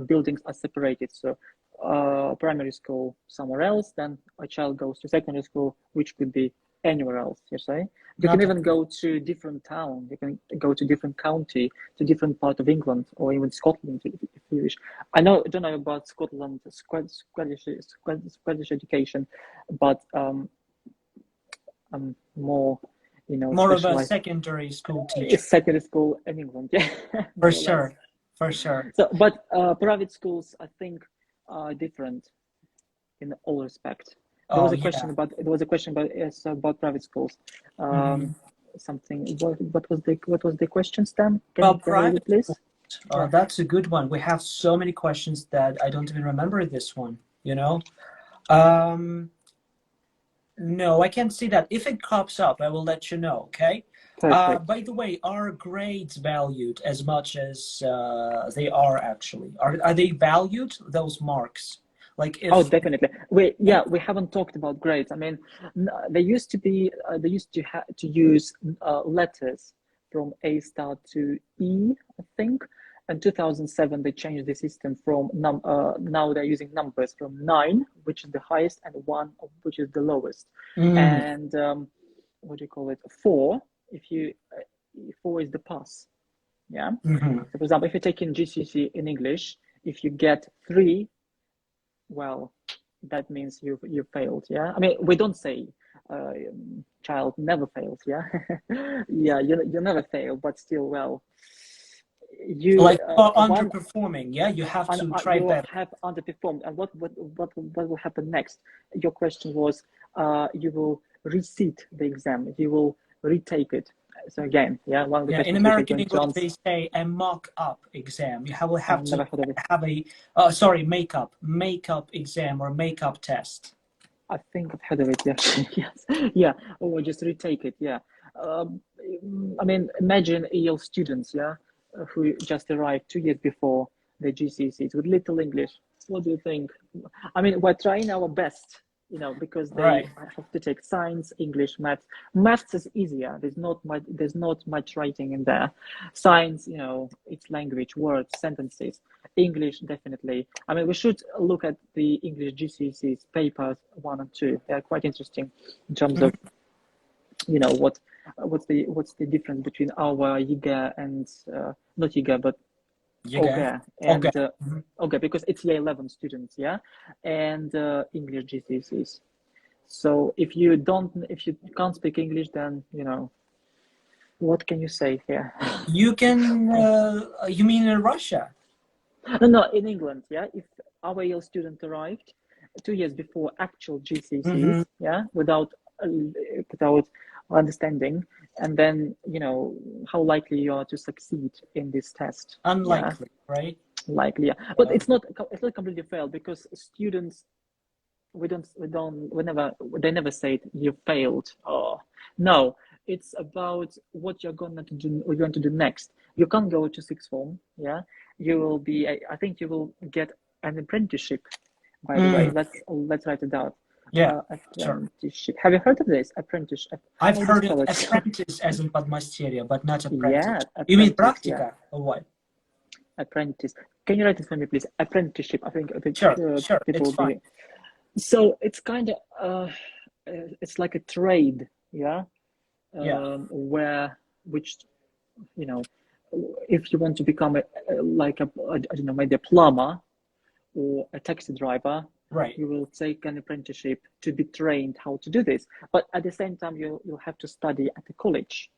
Speaker 2: buildings are separated. So primary school somewhere else, then a child goes to secondary school, which could be anywhere else, you say. You can even go to different town. You can go to different county, to different part of England, or even Scotland if you wish. I don't know about Scotland, Scottish education, but I'm more, you know,
Speaker 1: more of a secondary school teacher.
Speaker 2: Secondary school in England, yeah.
Speaker 1: For sure.
Speaker 2: So, but private schools, I think, are different in all respect. There was a question about about private schools. Something. What was the question, Stan? Can you read it, please?
Speaker 1: That's a good one. We have so many questions that I don't even remember this one. You know. No, I can't see that. If it pops up, I will let you know. Okay. By the way, are grades valued as much as they are actually? Are they valued, those marks? Like if...
Speaker 2: Oh, definitely. We haven't talked about grades. I mean, they used to use letters from A star to E, I think. In 2007, they changed the system from now they're using numbers from 9, which is the highest, and 1, which is the lowest. And what do you call it? 4. If 4 is the pass. Yeah. So for example, if you're taking GCSE in English, if you get 3. Well, that means you failed, yeah. I mean, we don't say child never fails, yeah. Yeah, you never fail, but still, well, you
Speaker 1: like underperforming, yeah. You have to try better.
Speaker 2: You have underperformed, and what will happen next? Your question was, you will resit the exam, you will retake it. So again, yeah, one of the
Speaker 1: in American English they say a mock-up exam. You will have to have a make-up exam or make-up test.
Speaker 2: I think I've heard of it. Yeah, yes, yeah. Or just retake it. Yeah. Um, I mean, imagine EL students, yeah, who just arrived 2 years before the GCSEs with little English. What do you think? I mean, we're trying our best, you know, because they
Speaker 1: Right.
Speaker 2: have to take science, English, maths. Maths is easier. There's not much writing in there. Science, you know, it's language, words, sentences. English, definitely. I mean, we should look at the English GCSEs papers 1 and 2. They're quite interesting in terms of, you know, what's the difference between our YIGA and not YIGA, but
Speaker 1: Okay.
Speaker 2: OGA
Speaker 1: Okay.
Speaker 2: and OGA, because it's year 11 students, yeah, and English GCSEs. So if you can't speak English, then you know what can you say here?
Speaker 1: You can, you mean in Russia?
Speaker 2: No, in England, yeah. If our EL student arrived 2 years before actual
Speaker 1: Mm-hmm.
Speaker 2: GCSEs, yeah, without understanding, and then you know how likely you are to succeed in this test, yeah,
Speaker 1: Unlikely, right?
Speaker 2: likely, yeah. But it's not completely failed because students they never say you failed. Oh no, it's about what you're going to do next. You can't go to sixth form, yeah. You will be I think you will get an apprenticeship, by the way.
Speaker 1: Mm,
Speaker 2: Let's write it down.
Speaker 1: yeah, sure.
Speaker 2: Apprenticeship, have you heard of this? Apprenticeship,
Speaker 1: I've
Speaker 2: how do you
Speaker 1: heard of
Speaker 2: spell it?
Speaker 1: apprentice as in подмастерье, but not apprentice.
Speaker 2: Yeah,
Speaker 1: You mean
Speaker 2: apprentice, yeah.
Speaker 1: practica or what?
Speaker 2: Apprentice, can you write it for me, please? Apprenticeship, I think
Speaker 1: Sure, sure,
Speaker 2: people
Speaker 1: it's
Speaker 2: will
Speaker 1: fine.
Speaker 2: be. So it's kind of it's like a trade, yeah,
Speaker 1: Yeah.
Speaker 2: where which you know, if you want to become like I don't know, maybe a plumber or a taxi driver,
Speaker 1: Right.
Speaker 2: you will take an apprenticeship to be trained how to do this. But at the same time, you'll have to study at a college,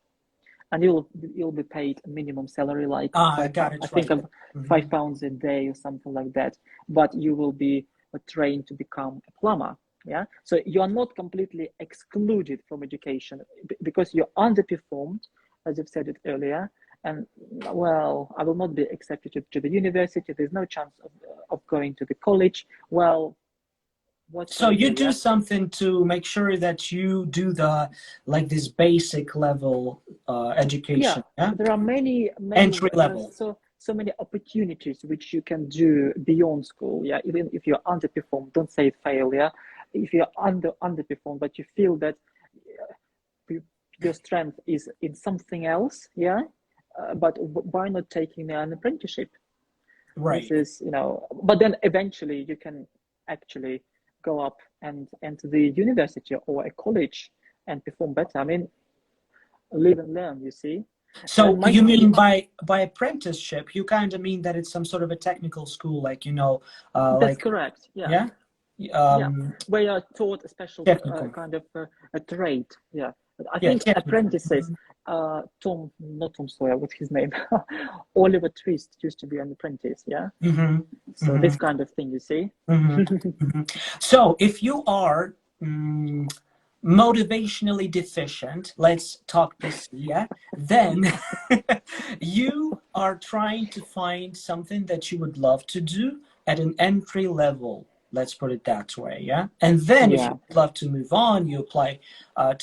Speaker 2: and you'll be paid a minimum salary like
Speaker 1: Ah, I
Speaker 2: five
Speaker 1: got
Speaker 2: pounds. I
Speaker 1: it
Speaker 2: think
Speaker 1: right.
Speaker 2: of
Speaker 1: Mhm.
Speaker 2: £5 a day or something like that. But you will be trained to become a plumber. Yeah, so you are not completely excluded from education because you're underperformed, as I've said it earlier. And well, I will not be accepted to the university. There's no chance of going to the college. Well, what shall
Speaker 1: So
Speaker 2: I
Speaker 1: you
Speaker 2: do?
Speaker 1: do
Speaker 2: Yeah.
Speaker 1: something to make sure that you do the like this basic level
Speaker 2: Yeah,
Speaker 1: education, yeah?
Speaker 2: there are many
Speaker 1: Entry
Speaker 2: there are
Speaker 1: level.
Speaker 2: so many opportunities which you can do beyond school. Yeah, even if you're underperformed, don't say failure. If you're underperformed, but you feel that your strength is in something else, yeah. But why not taking an apprenticeship? This
Speaker 1: Right.
Speaker 2: is, you know, but then eventually you can actually go up and enter the university or a college and perform better. I mean, live and learn, you see.
Speaker 1: So
Speaker 2: And my
Speaker 1: you mean
Speaker 2: students,
Speaker 1: by apprenticeship, you kind of mean that it's some sort of a technical school, like
Speaker 2: that's
Speaker 1: like
Speaker 2: correct. Yeah,
Speaker 1: yeah,
Speaker 2: yeah.
Speaker 1: um,
Speaker 2: Where you're taught a special
Speaker 1: technical,
Speaker 2: kind of a trade. Yeah, I
Speaker 1: yeah,
Speaker 2: think
Speaker 1: technical.
Speaker 2: apprentices. Not Tom Sawyer. What's his name? Oliver Twist used to be an apprentice. Yeah.
Speaker 1: Mm-hmm.
Speaker 2: So
Speaker 1: Mm-hmm.
Speaker 2: this kind of thing, you see.
Speaker 1: Mm-hmm. Mm-hmm. So if you are motivationally deficient, let's talk PC, yeah, then you are trying to find something that you would love to do at an entry level. Let's put it that way, yeah. And then if you
Speaker 2: Yeah,
Speaker 1: would love to move on, you apply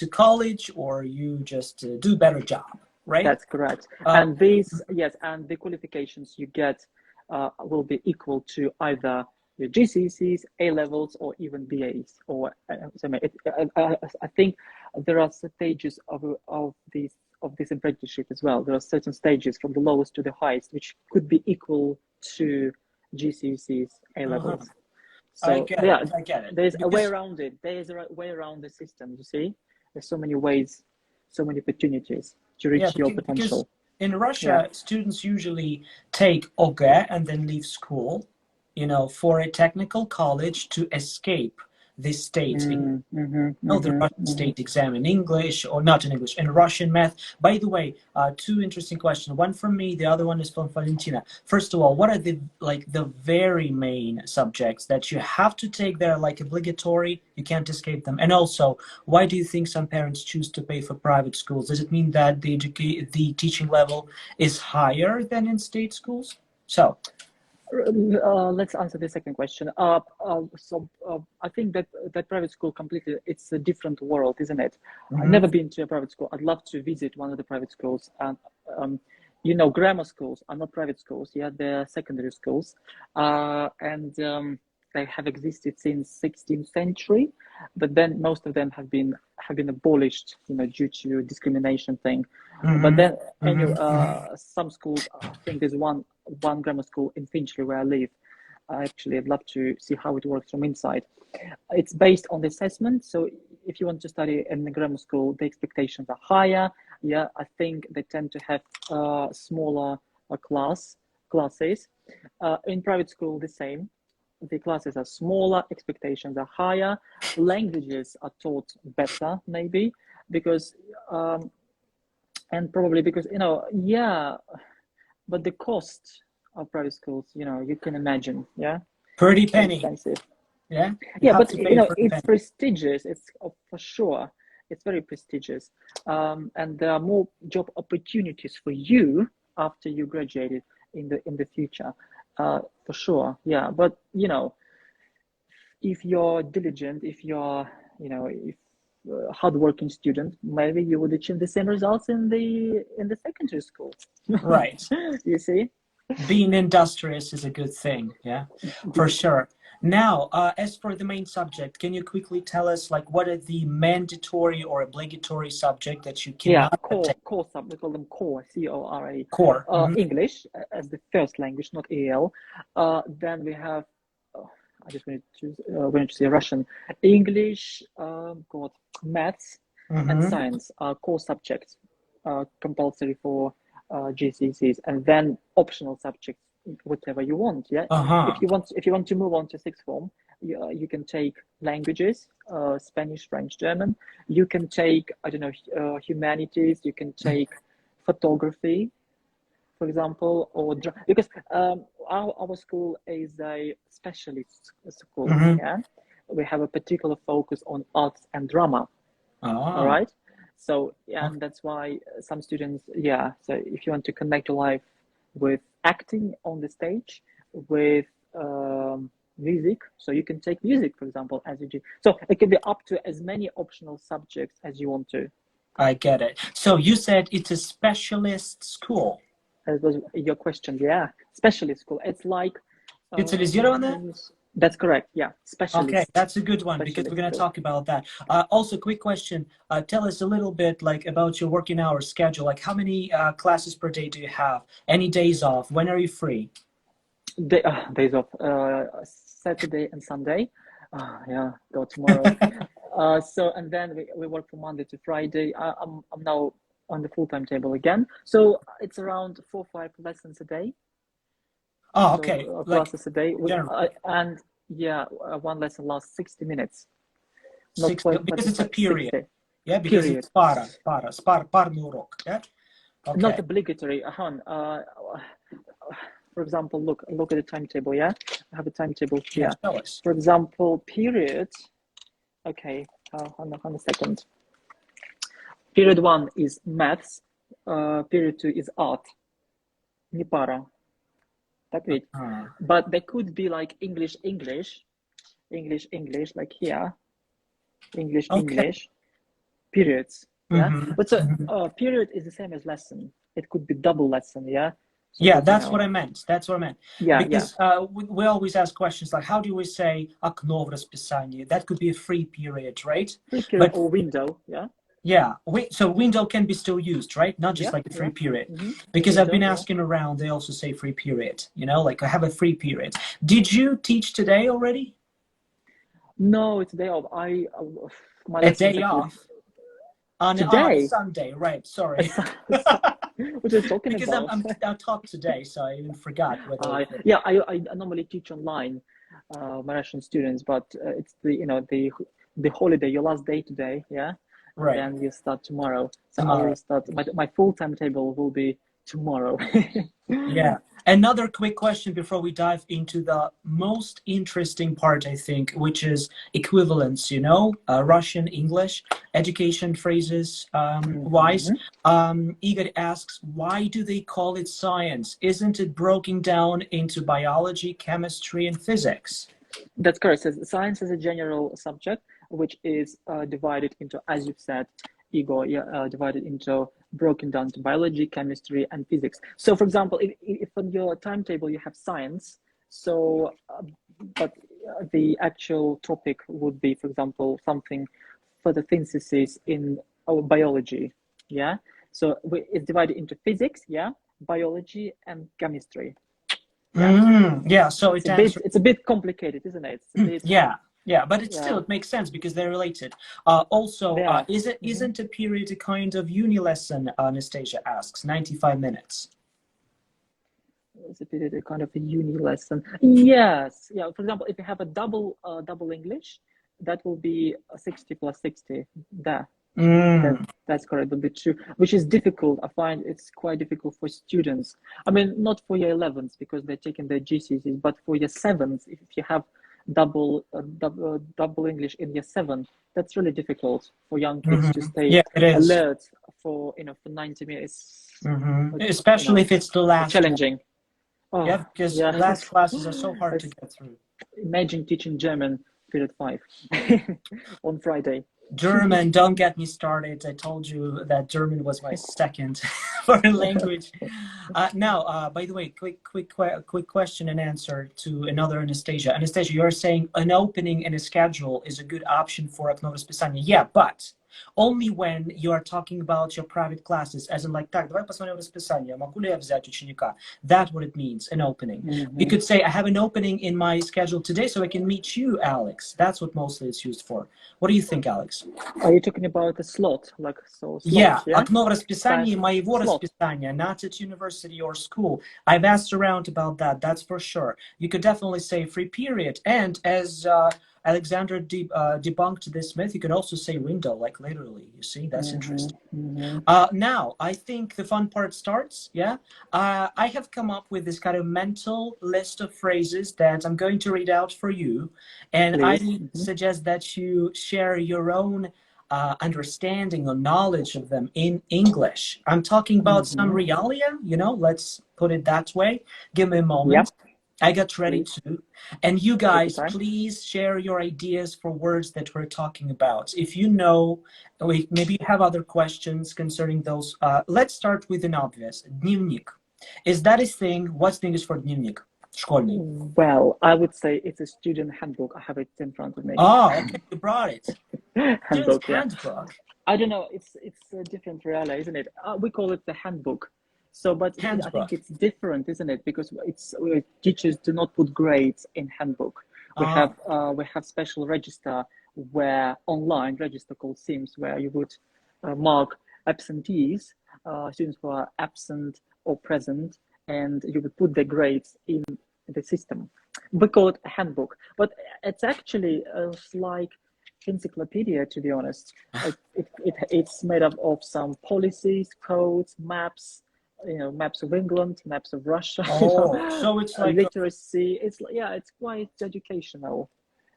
Speaker 1: to college or you just do better job, right?
Speaker 2: that's correct.
Speaker 1: Uh,
Speaker 2: And these, yes, and the qualifications you get will be equal to either your GCSEs, A levels, or even BAs. Or I think there are stages of this apprenticeship as well. There are certain stages from the lowest to the highest, which could be equal to GCSEs, A
Speaker 1: uh-huh.
Speaker 2: levels.
Speaker 1: I
Speaker 2: So
Speaker 1: get it.
Speaker 2: yeah,
Speaker 1: I get it.
Speaker 2: there's a way
Speaker 1: Because
Speaker 2: around it. There is a way around the system. You see, there's so many ways, so many opportunities to
Speaker 1: yeah,
Speaker 2: reach your
Speaker 1: because
Speaker 2: potential.
Speaker 1: in
Speaker 2: Yeah.
Speaker 1: Russia, students usually take OGE and then leave school, for a technical college to escape this state. The Russian state exam in English, or not in English, in Russian math. By the way, two interesting questions. One from me, the other one is from Valentina. First of all, what are the very main subjects that you have to take there, like obligatory? You can't escape them. And also, why do you think some parents choose to pay for private schools? Does it mean that the teaching level is higher than in state schools? So,
Speaker 2: Let's answer the second question. I think that private school completely, it's a different world, isn't it? I've
Speaker 1: Mm-hmm.
Speaker 2: never been to a private school. I'd love to visit one of the private schools. And you know, grammar schools are not private schools. Yeah, they're secondary schools, and they have existed since 16th century, but then most of them have been abolished, you know, due to discrimination thing. But
Speaker 1: Mm-hmm.
Speaker 2: then, anyway,
Speaker 1: Mm-hmm.
Speaker 2: some schools, I think there's one grammar school in Finchley where I live. Actually, I'd love to see how it works from inside. It's based on the assessment. So if you want to study in the grammar school, the expectations are higher. Yeah, I think they tend to have smaller classes. In private school, the same. The classes are smaller, expectations are higher, languages are taught better, maybe because and probably because, you know, yeah, but the cost of private schools, you know, you can imagine, yeah,
Speaker 1: Pretty
Speaker 2: very
Speaker 1: penny.
Speaker 2: expensive.
Speaker 1: Yeah, you
Speaker 2: Yeah,
Speaker 1: have
Speaker 2: but
Speaker 1: to
Speaker 2: you
Speaker 1: pay
Speaker 2: know,
Speaker 1: for the
Speaker 2: it's
Speaker 1: penny.
Speaker 2: prestigious. It's for sure. It's very prestigious, and there are more job opportunities for you after you graduated in the future, for sure. Yeah, but you know, if you're diligent, if you're, you know, if hardworking student, maybe you would achieve the same results in the secondary school.
Speaker 1: Right.
Speaker 2: You see?
Speaker 1: Being industrious is a good thing. Yeah, for sure. Now, as for the main subject, can you quickly tell us like what are the mandatory or obligatory subject that you
Speaker 2: Yeah,
Speaker 1: cannot take?
Speaker 2: core sub. We call them core, CORE.
Speaker 1: Core. Mm-hmm.
Speaker 2: English as the first language, not AL. Then we have. I just wanted to say Russian, English. God, maths and
Speaker 1: Mm-hmm.
Speaker 2: science are core subjects, compulsory for GCSEs, and then optional subjects, whatever you want. Yeah,
Speaker 1: Uh-huh.
Speaker 2: if you want to move on to sixth form, you can take languages, Spanish, French, German. You can take, I don't know, humanities. You can take photography, for example, or because our school is a specialist school.
Speaker 1: Mm-hmm.
Speaker 2: Yeah, we have a particular focus on arts and drama. All
Speaker 1: Ah.
Speaker 2: right. So yeah, and that's why some students, yeah. So if you want to connect your life with acting on the stage, with music, so you can take music, for example, as you do. So it can be up to as many optional subjects as you want to.
Speaker 1: I get it. So you said it's a specialist school.
Speaker 2: That was your question. Yeah, specialist school. It's like,
Speaker 1: Специализированная?
Speaker 2: that's correct. Yeah,
Speaker 1: Okay,
Speaker 2: specialist,
Speaker 1: that's a good one because we're
Speaker 2: specialist
Speaker 1: going to
Speaker 2: school.
Speaker 1: talk about that. Also, quick question. Tell us a little bit like about your working hours schedule. Like how many classes per day do you have? Any days off? When are you free?
Speaker 2: Days off, Saturday and Sunday. Yeah, go tomorrow. So and then we work from Monday to Friday. I'm now on the full time table again. So it's around 4 or 5 lessons a day.
Speaker 1: Oh,
Speaker 2: So
Speaker 1: okay. Like
Speaker 2: classes a day.
Speaker 1: generally
Speaker 2: And yeah, one lesson lasts 60 minutes. Not
Speaker 1: 60 because it's a
Speaker 2: 45,
Speaker 1: period.
Speaker 2: 60.
Speaker 1: Yeah, because
Speaker 2: Period.
Speaker 1: it's парный урок. Yeah.
Speaker 2: Not
Speaker 1: Okay.
Speaker 2: obligatory. For example, look at the timetable. Yeah, I have a timetable
Speaker 1: Yeah,
Speaker 2: here.
Speaker 1: tell us.
Speaker 2: For example, period. Okay, on a second. Period 1 is maths. Period 2 is art. Не пара. Так ведь? But they could be like English, like here. English,
Speaker 1: Okay.
Speaker 2: periods. Yeah.
Speaker 1: Mm-hmm.
Speaker 2: But so
Speaker 1: Mm-hmm.
Speaker 2: period is the same as lesson. It could be double lesson. Yeah. So
Speaker 1: Yeah,
Speaker 2: that, you
Speaker 1: that's what
Speaker 2: know.
Speaker 1: I meant. That's what I meant.
Speaker 2: Yeah.
Speaker 1: Because we always ask questions like, how do we say окно в расписании? That could be a free period, right?
Speaker 2: Free period
Speaker 1: But
Speaker 2: or window. Yeah.
Speaker 1: yeah, so window can be still used, right? Not just
Speaker 2: Yeah.
Speaker 1: like a free period.
Speaker 2: Mm-hmm.
Speaker 1: Because I've
Speaker 2: Window.
Speaker 1: been
Speaker 2: Yeah.
Speaker 1: asking around, they also say free period. You know, like I have a free period. Did you teach today already?
Speaker 2: No, it's day off. My
Speaker 1: A
Speaker 2: lessons
Speaker 1: day
Speaker 2: actually
Speaker 1: off? On
Speaker 2: today.
Speaker 1: Sunday, right? Sorry.
Speaker 2: What are you talking
Speaker 1: Because
Speaker 2: about?
Speaker 1: I taught today, so I even forgot whether.
Speaker 2: Yeah, I normally teach online, my Russian students, but it's the holiday, your last day today, yeah, and
Speaker 1: Right.
Speaker 2: then you start tomorrow. So I
Speaker 1: Tomorrow.
Speaker 2: will start. My full timetable will be tomorrow.
Speaker 1: Yeah. Another quick question before we dive into the most interesting part, I think, which is equivalence, you know, Russian, English, education phrases wise. Igor asks, why do they call it science? Isn't it broken down into biology, chemistry, and physics?
Speaker 2: That's correct. So science is a general subject, which is divided into, as you said, Igor, divided into, broken down to biology, chemistry, and physics. So, for example, if on your timetable you have science, so, but the actual topic would be, for example, something photosynthesis in our biology, yeah? So it's divided into physics, yeah, biology, and chemistry.
Speaker 1: Yeah, so
Speaker 2: it's a bit complicated, isn't it? It's a bit,
Speaker 1: yeah, but it makes sense because they're related. Also, isn't a period a kind of uni lesson? Anastasia asks. 95 minutes.
Speaker 2: It's a period, a kind of a uni lesson. Yes, yeah. For example, if you have a double English, that will be 60 plus 60. That's correct. A bit true, which is difficult. I find it's quite difficult for students. I mean, not for year 11s because they're taking their GCSEs, but for year 7s, if you have double English in year 7, that's really difficult for young kids to stay alert for for 90 minutes.
Speaker 1: Especially if it's the last
Speaker 2: challenging.
Speaker 1: Yeah, because last classes are so hard to get through.
Speaker 2: Imagine teaching German period 5 on Friday.
Speaker 1: German, don't get me started. I told you that German was my second foreign language. Now, by the way, quick question and answer to another Anastasia. Anastasia, you're saying an opening in a schedule is a good option for окно расписания. Yeah, but only when you are talking about your private classes, as in like, так, давай посмотрим расписание, могу ли я взять ученика? That's what it means, an opening. You could say, I have an opening in my schedule today so I can meet you, Alex. That's what mostly it's used for. What do you think, Alex?
Speaker 2: Are you talking about a slot? Like, so slot,
Speaker 1: yeah, окно в расписании моего расписания, not at university or school. I've asked around about that, that's for sure. You could definitely say free period. And as Alexander debunked this myth, you could also say window, like literally. You see, that's interesting. Now, I think the fun part starts, yeah? I have come up with this kind of mental list of phrases that I'm going to read out for you. And I suggest that you share your own understanding or knowledge of them in English. I'm talking about some realia, you know, let's put it that way. Give me a moment. I got ready too. And you guys, please share your ideas for words that we're talking about. If you know, maybe you have other questions concerning those. Let's start with an obvious. Дневник. Is that a thing? What's the English for дневник? Школьный.
Speaker 2: Well, I would say it's a student handbook. I have it in front of me.
Speaker 1: Oh, okay, you brought it.
Speaker 2: Handbook,
Speaker 1: handbook.
Speaker 2: I don't know. It's a different reality, isn't it? We call it the handbook. So, but handbook. I think it's different, isn't it? Because teachers do not put grades in handbook. We have special register where online register called Sims, where you would mark absentees, students who are absent or present, and you would put their grades in the system. We call it a handbook, but it's actually like encyclopedia, to be honest. It's made up of some policies, codes, maps. You know, maps of England, maps of Russia.
Speaker 1: So it's like
Speaker 2: literacy. It's quite educational.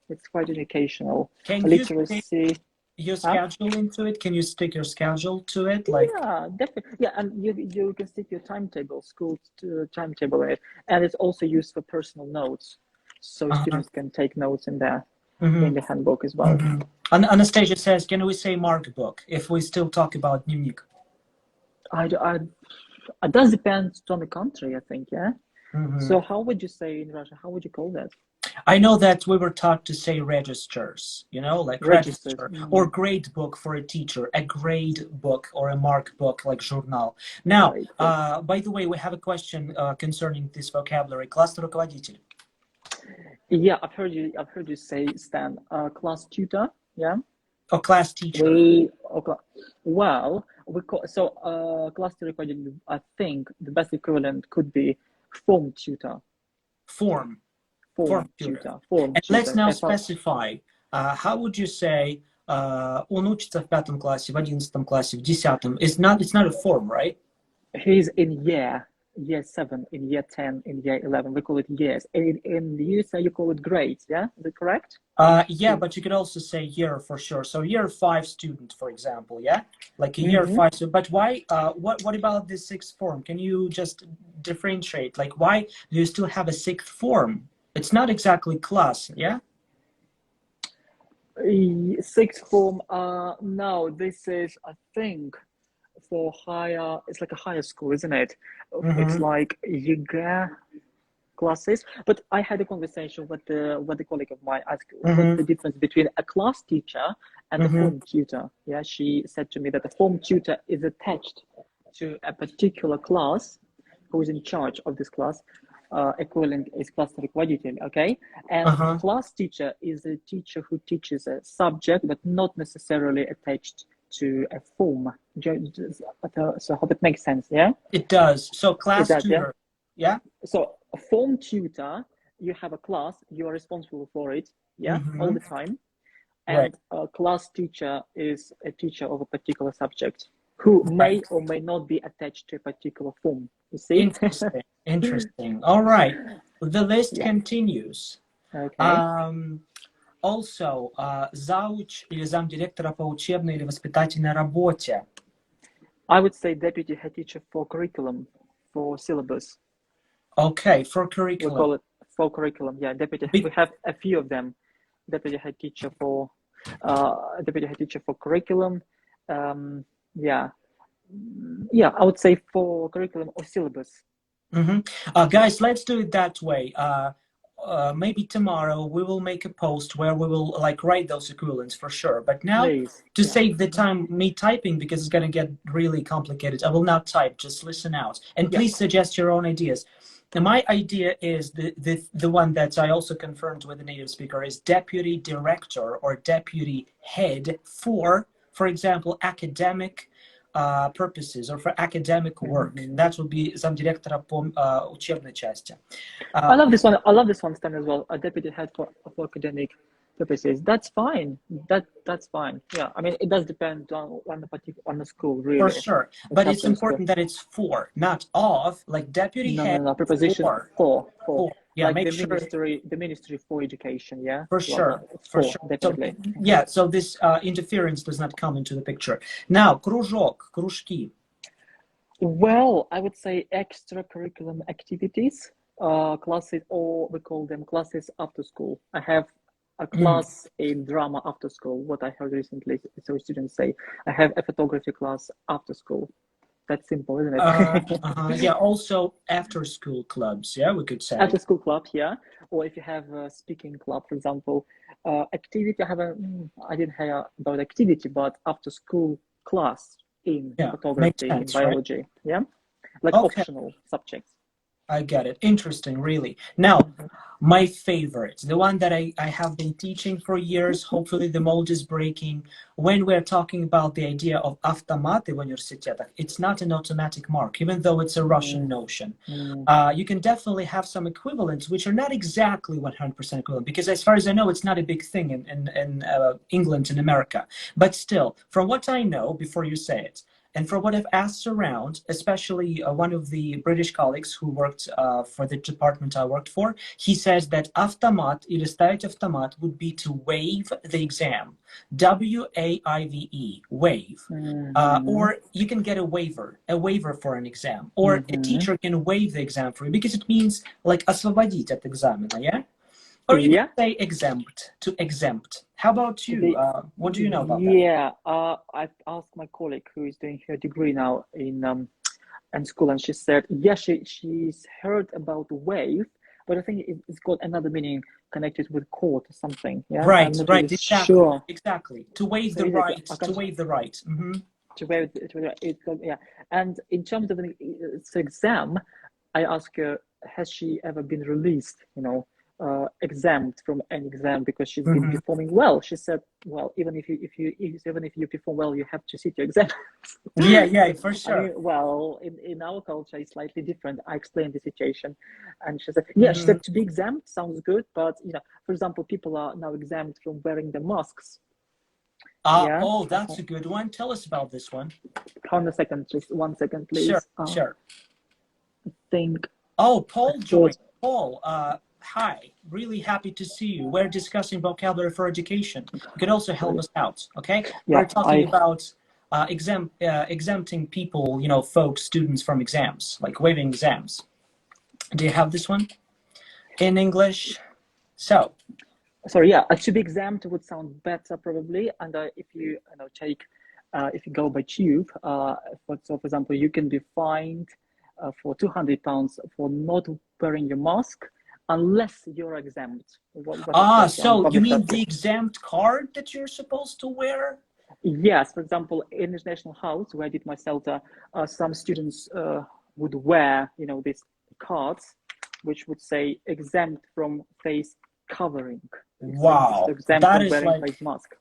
Speaker 2: It's quite educational.
Speaker 1: Can
Speaker 2: literacy.
Speaker 1: You your schedule into it? Can you stick your schedule to it? Like
Speaker 2: definitely. Yeah, and you can stick your timetable, school timetable in it, and it's also used for personal notes, so students can take notes in there in the handbook as well.
Speaker 1: Anastasia says, can we say mark book if we still talk about дневник?
Speaker 2: It does depend on the country, I think, yeah? So how would you say in Russia, how would you call that?
Speaker 1: I know that we were taught to say registers, you know, like register, or grade book for a teacher, a grade book or a mark book like journal. Now, by the way, we have a question concerning this vocabulary. Классный руководитель.
Speaker 2: Yeah, I've heard you say, Stan, class tutor, yeah?
Speaker 1: Or class teacher.
Speaker 2: We call class tutor. I think the best equivalent could be form tutor. Form tutor.
Speaker 1: And let's now specify. How would you say он учится в 5 классе, в 11 классе, в 10? It's not a form, right?
Speaker 2: He's in year 7, in year 10, in year 11. We call it years. In the USA, you call it grades. Yeah, is that correct?
Speaker 1: Yeah, but you could also say year for sure. So year 5 student, for example, yeah, like a year 5. So, but why? What about the sixth form? Can you just differentiate? Like, why do you still have a sixth form? It's not exactly class, yeah.
Speaker 2: Sixth form. No, this is, I think, for higher. It's like a higher school, isn't it? It's like YGA classes. But I had a conversation with the colleague of mine. Asked what's the difference between a class teacher and a form tutor. Yeah, she said to me that the form tutor is attached to a particular class, who is in charge of this class. Equivalent is class руководитель, okay? And class teacher is a teacher who teaches a subject, but not necessarily attached to a form. So I hope it makes sense, yeah?
Speaker 1: It does. So class
Speaker 2: does,
Speaker 1: tutor, yeah?
Speaker 2: So a form tutor, you have a class, you are responsible for it, yeah, all the time. And a class teacher is a teacher of a particular subject who may or may not be attached to a particular form. You see?
Speaker 1: Interesting. Interesting. All right. The list continues.
Speaker 2: Okay.
Speaker 1: Also, зауч или замдиректора по учебной или воспитательной работе.
Speaker 2: I would say deputy head teacher for curriculum, for syllabus.
Speaker 1: Okay, for curriculum.
Speaker 2: We call it for curriculum. Yeah, deputy. We have a few of them. Deputy head teacher for curriculum. Yeah, I would say for curriculum or syllabus.
Speaker 1: Guys, let's do it that way. Maybe tomorrow we will make a post where we will like write those equivalents for sure. But now, to save the time me typing, because it's going to get really complicated, I will not type, just listen out. And please suggest your own ideas. And my idea is the one that I also confirmed with the native speaker is deputy director or deputy head for example, academic purposes or for academic work. That would be замдиректора по учебной части.
Speaker 2: I love this one. I love this one, Stan, as well. A deputy head for academic purposes. That's fine. That's fine. Yeah, I mean, it does depend on the school, really.
Speaker 1: For sure, but it's important that it's for, not of. Like deputy head.
Speaker 2: No. Preposition for.
Speaker 1: Yeah,
Speaker 2: like
Speaker 1: make
Speaker 2: the ministry for education. Yeah,
Speaker 1: for sure. For sure.
Speaker 2: Definitely.
Speaker 1: So, so this interference does not come into the picture. Now, кружок, кружки.
Speaker 2: Well, I would say extracurriculum activities, classes, or we call them classes after school. I have a class in drama after school, what I heard recently, so students say. I have a photography class after school. That's simple, isn't it?
Speaker 1: Yeah, also after school clubs, yeah, we could say.
Speaker 2: After school clubs, yeah. Or if you have a speaking club, for example. Activity, I didn't hear about activity, but after school class in photography, in biology, yeah? Like optional subjects.
Speaker 1: I get it. Interesting, really. Now, my favorite, the one that I have been teaching for years, hopefully the mold is breaking. When we're talking about the idea of автомат в университетах, it's not an automatic mark, even though it's a Russian notion. You can definitely have some equivalents, which are not exactly 100% equivalent, because as far as I know, it's not a big thing in England and America. But still, from what I know, before you say it, and from what I've asked around, especially one of the British colleagues who worked for the department I worked for, he says that автомат или ставить автомат would be to waive the exam. W-A-I-V-E, waive. Or you can get a waiver for an exam. Or a teacher can waive the exam for you because it means like освободить от экзамена, yeah? Or you can say exempt, to exempt. How about you? What do you know about that?
Speaker 2: Yeah, I've asked my colleague who is doing her degree now in school, and she said, she's heard about waive, but I think it's got another meaning connected with court or something. Yeah,
Speaker 1: right, exactly. Sure. Exactly. To waive the right. To waive the right.
Speaker 2: To waive it. Yeah. And in terms of an exam, I asked her, has she ever been released? Exempt from an exam because she's been performing well. She said, "Well, even if you perform well, you have to sit your exam."
Speaker 1: Yeah, for sure.
Speaker 2: I mean, well, in our culture, it's slightly different. I explained the situation, and she said, "Yeah." She said, "To be exempt sounds good, but for example, people are now exempt from wearing the masks." Yeah.
Speaker 1: Oh, that's a good one. Tell us about this one.
Speaker 2: Hold a second, just 1 second,
Speaker 1: Sure,
Speaker 2: please.
Speaker 1: sure.
Speaker 2: Think
Speaker 1: Oh,
Speaker 2: I
Speaker 1: Paul
Speaker 2: thought.
Speaker 1: joined. Paul, hi. Really happy to see you. We're discussing vocabulary for education. You can also help us out, okay?
Speaker 2: Yeah,
Speaker 1: We're talking about exempting people, you know, folks, students from exams, like waiving exams. Do you have this one in English? So,
Speaker 2: sorry, yeah, to be exempt would sound better probably. And if you know take, if you go by tube, for example, you can be fined for £200 for not wearing your mask unless you're exempt. What exactly on
Speaker 1: so you
Speaker 2: public
Speaker 1: mean the
Speaker 2: transport?
Speaker 1: exempt card that you're supposed to wear?
Speaker 2: Yes, for example, in International House, where I did my CELTA, some students would wear, you know, these cards, which would say exempt from face covering,
Speaker 1: Wow,
Speaker 2: exempt
Speaker 1: that
Speaker 2: from
Speaker 1: is
Speaker 2: wearing
Speaker 1: like,
Speaker 2: face mask.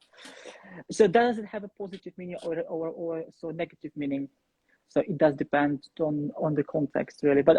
Speaker 2: So does it have a positive meaning or so negative meaning? So it does depend on the context really. But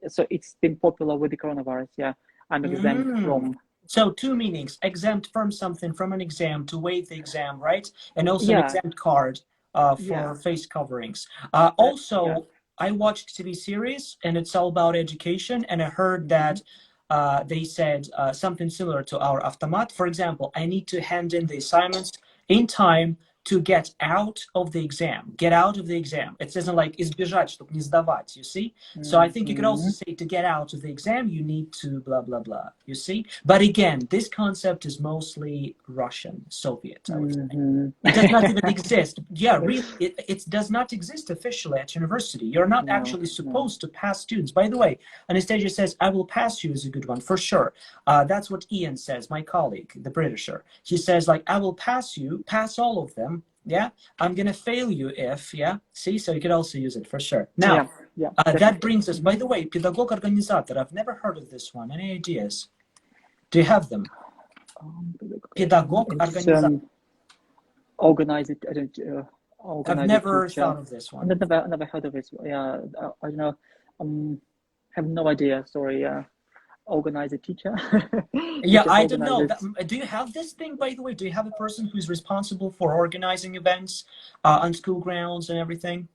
Speaker 2: so it's been popular with the coronavirus. Yeah, I'm exempt
Speaker 1: mm.
Speaker 2: from.
Speaker 1: So two meanings: exempt from something, from an exam, to waive the exam, right? And also an
Speaker 2: Yeah,
Speaker 1: exempt card
Speaker 2: yeah,
Speaker 1: for face coverings.
Speaker 2: yeah.
Speaker 1: Also, I watched TV series, and it's all about education, and I heard
Speaker 2: Mm-hmm.
Speaker 1: that they said something similar to our автомат. For example, I need to hand in the assignments in time to get out of the exam. Get out of the exam. It isn't like избежать, чтобы не сдавать, you see? So I think you could also
Speaker 2: Mm-hmm.
Speaker 1: say to get out of the exam, you need to blah, blah, blah, you see? But again, this concept is mostly Russian, Soviet, I would say.
Speaker 2: Mm-hmm.
Speaker 1: It does not even exist. Yeah, really, it does not exist officially at university. You're not
Speaker 2: No,
Speaker 1: actually
Speaker 2: no.
Speaker 1: supposed to pass students. By the way, Anastasia says, I will pass you is a good one, for sure. That's what Ian says, my colleague, the Britisher. He says, like, I will pass you, pass all of them. Yeah, I'm gonna fail you if, yeah. See, so you could also use it for sure.
Speaker 2: Yeah,
Speaker 1: Now,
Speaker 2: yeah,
Speaker 1: that
Speaker 2: definitely.
Speaker 1: brings us, by the way, pedagog-организатор. I've never heard of this one. Any ideas? Do you have them?
Speaker 2: It's
Speaker 1: Pedagog-организатор.
Speaker 2: organize it. I don't
Speaker 1: I've
Speaker 2: organize a
Speaker 1: never
Speaker 2: teacher.
Speaker 1: thought of this
Speaker 2: I
Speaker 1: one.
Speaker 2: never heard of it. Yeah, I don't know. Have no idea. Sorry. Organize a teacher. You
Speaker 1: Yeah,
Speaker 2: can
Speaker 1: I don't
Speaker 2: organize
Speaker 1: know.
Speaker 2: it.
Speaker 1: Do you have this thing, by the way? Do you have a person who's responsible for organizing events on school grounds and everything?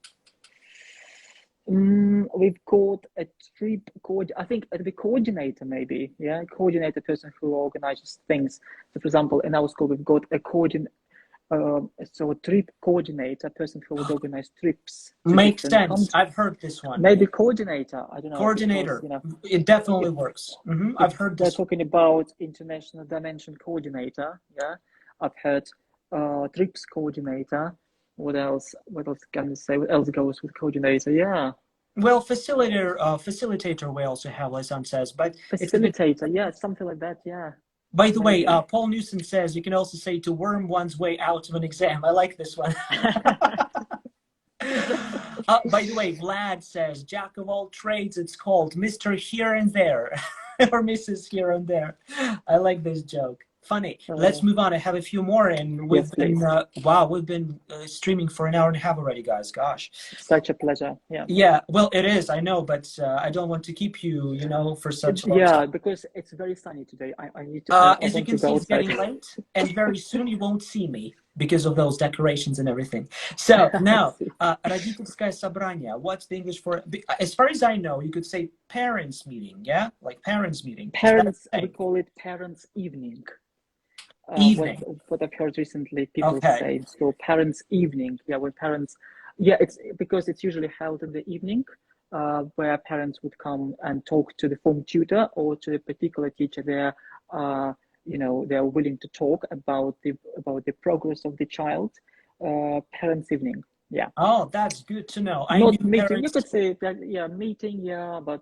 Speaker 2: We've got a trip I think the coordinator maybe. Yeah, coordinator person who organizes things. So, for example, in our school, we've got a so a trip coordinator, person who would organize trips to
Speaker 1: Makes
Speaker 2: different
Speaker 1: sense.
Speaker 2: countries.
Speaker 1: I've heard this one.
Speaker 2: Maybe coordinator. I don't know because
Speaker 1: Coordinator. It definitely
Speaker 2: if
Speaker 1: works.
Speaker 2: if
Speaker 1: I've heard
Speaker 2: we're
Speaker 1: this.
Speaker 2: talking about international dimension coordinator, yeah, I've heard trips coordinator. What else? What else can we say? What else goes with coordinator? Yeah,
Speaker 1: Well, facilitator we also have, Lysan says, but it's a bit.
Speaker 2: facilitator. Yeah, something like that. Yeah,
Speaker 1: By the way,
Speaker 2: maybe.
Speaker 1: Paul Newson says you can also say to worm one's way out of an exam. I like this one. By the way, Vlad says jack of all trades. It's called Mr. Here and There, or Mrs. Here and There. I like this joke. Funny. Let's move on. I have a few more, and
Speaker 2: Yes,
Speaker 1: we've been
Speaker 2: please.
Speaker 1: wow, we've been streaming for an hour and a half already, guys. Gosh.
Speaker 2: Such a pleasure. Yeah.
Speaker 1: Yeah, well, it is. I know, but I don't want to keep you, you know, for such a long
Speaker 2: Yeah,
Speaker 1: time.
Speaker 2: because it's very sunny today. I need to. I
Speaker 1: As you
Speaker 2: want to
Speaker 1: can see,
Speaker 2: go
Speaker 1: it's
Speaker 2: outside.
Speaker 1: getting late, and very soon you won't see me because of those decorations and everything. So
Speaker 2: I
Speaker 1: now,
Speaker 2: see.
Speaker 1: родительское собрание. What's the English for? As far as I know, you could say parents' meeting. Yeah, like parents' meeting. Is that a
Speaker 2: Parents, we
Speaker 1: thing?
Speaker 2: call it parents' evening.
Speaker 1: Evening.
Speaker 2: What I've heard recently, people
Speaker 1: Okay.
Speaker 2: say so. Parents' evening. Yeah, when parents. Yeah, it's because it's usually held in the evening, where parents would come and talk to the form tutor or to a particular teacher. They're, you know, they're willing to talk about the progress of the child. Parents' evening. Yeah.
Speaker 1: Oh, that's good to know. I knew
Speaker 2: Not meeting. You
Speaker 1: parents.
Speaker 2: could say that. Yeah, meeting. Yeah, but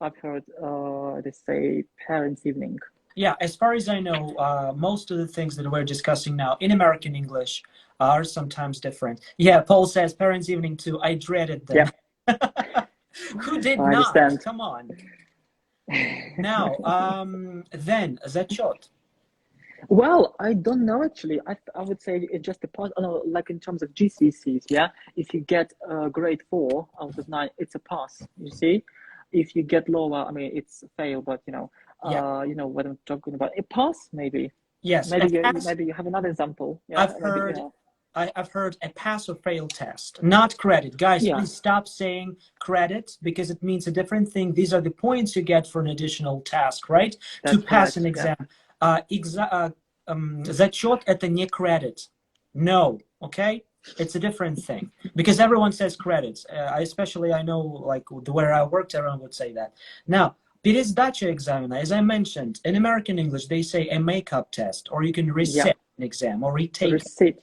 Speaker 2: I've heard they say parents' evening.
Speaker 1: Yeah, as far as I know, most of the things that we're discussing now in American English are sometimes different. Yeah, Paul says parents' evening too. I dreaded them.
Speaker 2: Yeah,
Speaker 1: Who did
Speaker 2: I
Speaker 1: not?
Speaker 2: understand.
Speaker 1: Come on. Now, then зачет.
Speaker 2: Well, I don't know actually. I would say it's just a pass. No, like in terms of GCSEs, yeah. If you get grade 4 out of 9, it's a pass. You see, if you get lower, I mean, it's a fail. But
Speaker 1: Yeah.
Speaker 2: you know what I'm talking about. A pass, maybe.
Speaker 1: Yes,
Speaker 2: maybe you have another example. Yeah,
Speaker 1: I've
Speaker 2: maybe,
Speaker 1: heard I've heard a pass or fail test, not credit. Guys,
Speaker 2: yeah,
Speaker 1: please stop saying credit because it means a different thing. These are the points you get for an additional task, right? To
Speaker 2: that's
Speaker 1: pass an
Speaker 2: correct. Yeah,
Speaker 1: exam. Зачет – это не credit. No, okay? It's a different thing because everyone says credits. I know like where I worked, everyone would say that. Now, пересдача экзамена, as I mentioned, in American English, they say a makeup test, or you can
Speaker 2: yeah.
Speaker 1: reset an exam or retake it.
Speaker 2: Receipt.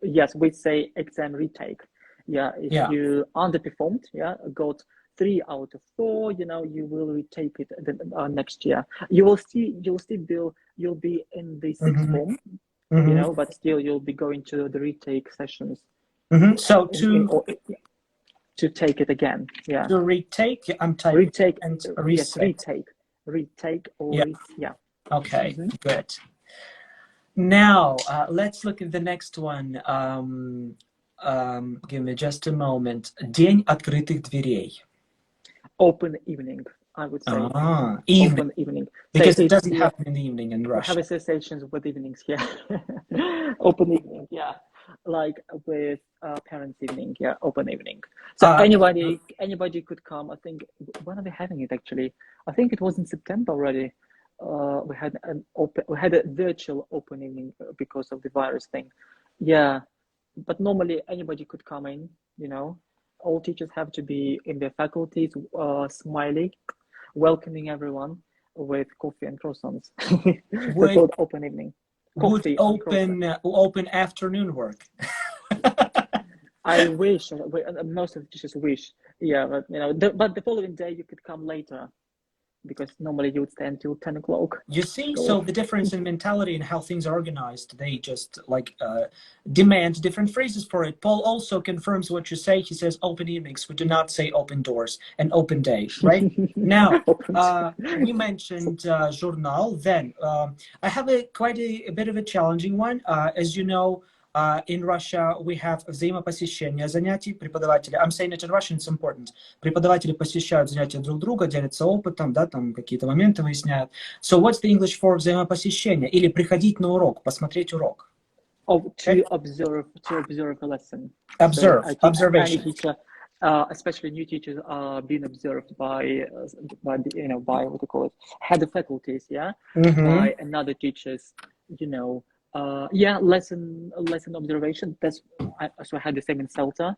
Speaker 2: Yes, we say exam retake. Yeah, if
Speaker 1: Yeah.
Speaker 2: you underperformed, yeah, got 3 out of 4, you will retake it next year. You'll be in the sixth form, but still you'll be going to the retake sessions.
Speaker 1: So
Speaker 2: to take it again, yeah.
Speaker 1: to retake, I'm typing
Speaker 2: Retake
Speaker 1: and
Speaker 2: yes,
Speaker 1: reset.
Speaker 2: retake or
Speaker 1: Yeah.
Speaker 2: yeah.
Speaker 1: Okay, good. Now let's look at the next one. Give me just a moment. День открытых дверей.
Speaker 2: Open evening, I would say.
Speaker 1: Evening.
Speaker 2: Open evening.
Speaker 1: Because it doesn't happen in the evening in
Speaker 2: We
Speaker 1: Russia.
Speaker 2: have associations with evenings, yeah. Open evening, yeah. Like with parents' evening, yeah. Open evening. So anybody could come. I think, when are we having it actually? I think it was in September already. We had a virtual open evening because of the virus thing. Yeah, but normally anybody could come in. All teachers have to be in their faculties, smiling, welcoming everyone with coffee and croissants. That's called open evening. Coffee
Speaker 1: open afternoon work.
Speaker 2: I wish. Most of the teachers wish. Yeah, but but the following day you could come later, because normally you would stay until 10 o'clock.
Speaker 1: You see, so the difference in mentality and how things are organized, they just demand different phrases for it. Paul also confirms what you say. He says open evenings. We do not say open doors and open day, right? Now, we mentioned journal. Then I have quite a bit of a challenging one. As you know, in Russia, we have взаимопосещение занятий преподаватели. I'm saying it in Russian, it's important. Преподаватели посещают занятия друг друга, делятся опытом, да, там какие-то моменты выясняют. So what's the English for взаимопосещение? Или приходить на урок, посмотреть урок.
Speaker 2: To observe a lesson.
Speaker 1: Observation.
Speaker 2: Any teacher, especially new teachers, are being observed by what do you call it, head of faculties, yeah, by another teachers, lesson observation. So I had the same in CELTA.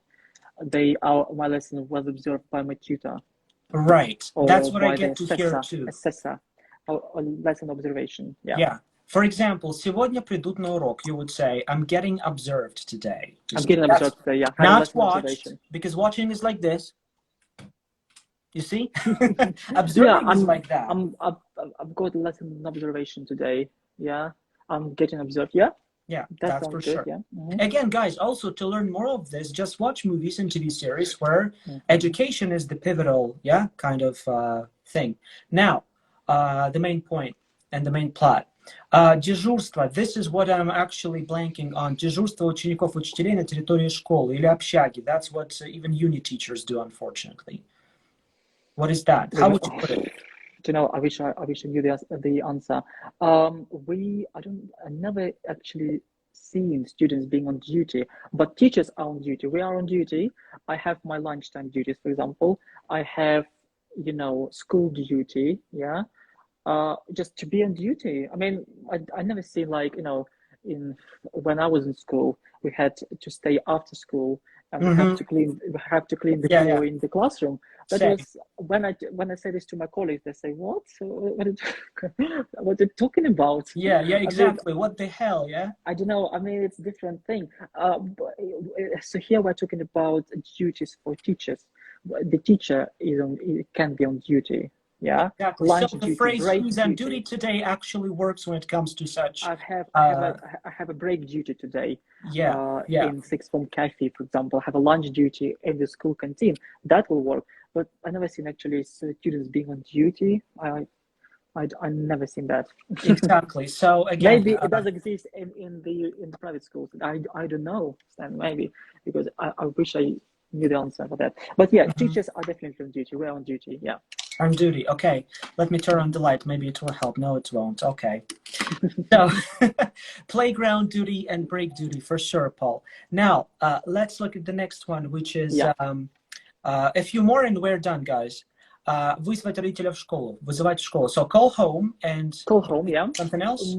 Speaker 2: My lesson was observed by my tutor.
Speaker 1: Right. That's what I get to hear too.
Speaker 2: Assessor, or lesson observation. Yeah.
Speaker 1: Yeah. For example, сегодня придут на урок. You would say, I'm getting observed today.
Speaker 2: I'm getting observed today. Yeah.
Speaker 1: Not watched, because watching is like this. You see, observing is like that.
Speaker 2: I've got a lesson observation today. Yeah. I'm getting observed. Yeah.
Speaker 1: Yeah, that's for sure.
Speaker 2: Yeah.
Speaker 1: Again, guys, also to learn more of this, just watch movies and TV series where education is the pivotal, kind of thing. Now, the main point and the main plot. Дежурство. This is what I'm actually blanking on. Дежурство учеников учителей на территории школы или общаги. That's what even uni teachers do, unfortunately. What is that? How would you put it?
Speaker 2: I wish I knew the answer. I never actually seen students being on duty, but teachers are on duty. We are on duty. I have my lunchtime duties, for example. I have, school duty. Yeah. Just to be on duty. I mean, I never seen when I was in school, we had to stay after schoke and we have to clean the floor in the classroom. That was when I say this to my colleagues, they say, "What? What are you talking about?"
Speaker 1: Yeah, exactly. What the hell? Yeah.
Speaker 2: I don't know. I mean, it's a different thing. So here we're talking about duties for teachers. The teacher can be on duty. Yeah.
Speaker 1: Exactly. So the phrase "who's on duty today" actually works when it comes to such.
Speaker 2: I have a break duty today. In sixth form cafe, for example, I have a lunch duty in the school canteen. That will work. But I never seen actually students being on duty. I never seen that.
Speaker 1: Exactly. So again,
Speaker 2: maybe it does exist in the private schools. I don't know, Stan, maybe, because I wish I knew the answer for that. But yeah, teachers are definitely on duty. We're on duty. Yeah.
Speaker 1: On duty. Okay. Let me turn on the light. Maybe it will help. No, it won't. Okay. So, playground duty and break duty for sure, Paul. Now, let's look at the next one, which is
Speaker 2: Yeah.
Speaker 1: a few more and we're done, guys. Вызвать родителя в школу. Вызывать в школу. So, call home and
Speaker 2: Call home, yeah.
Speaker 1: something else?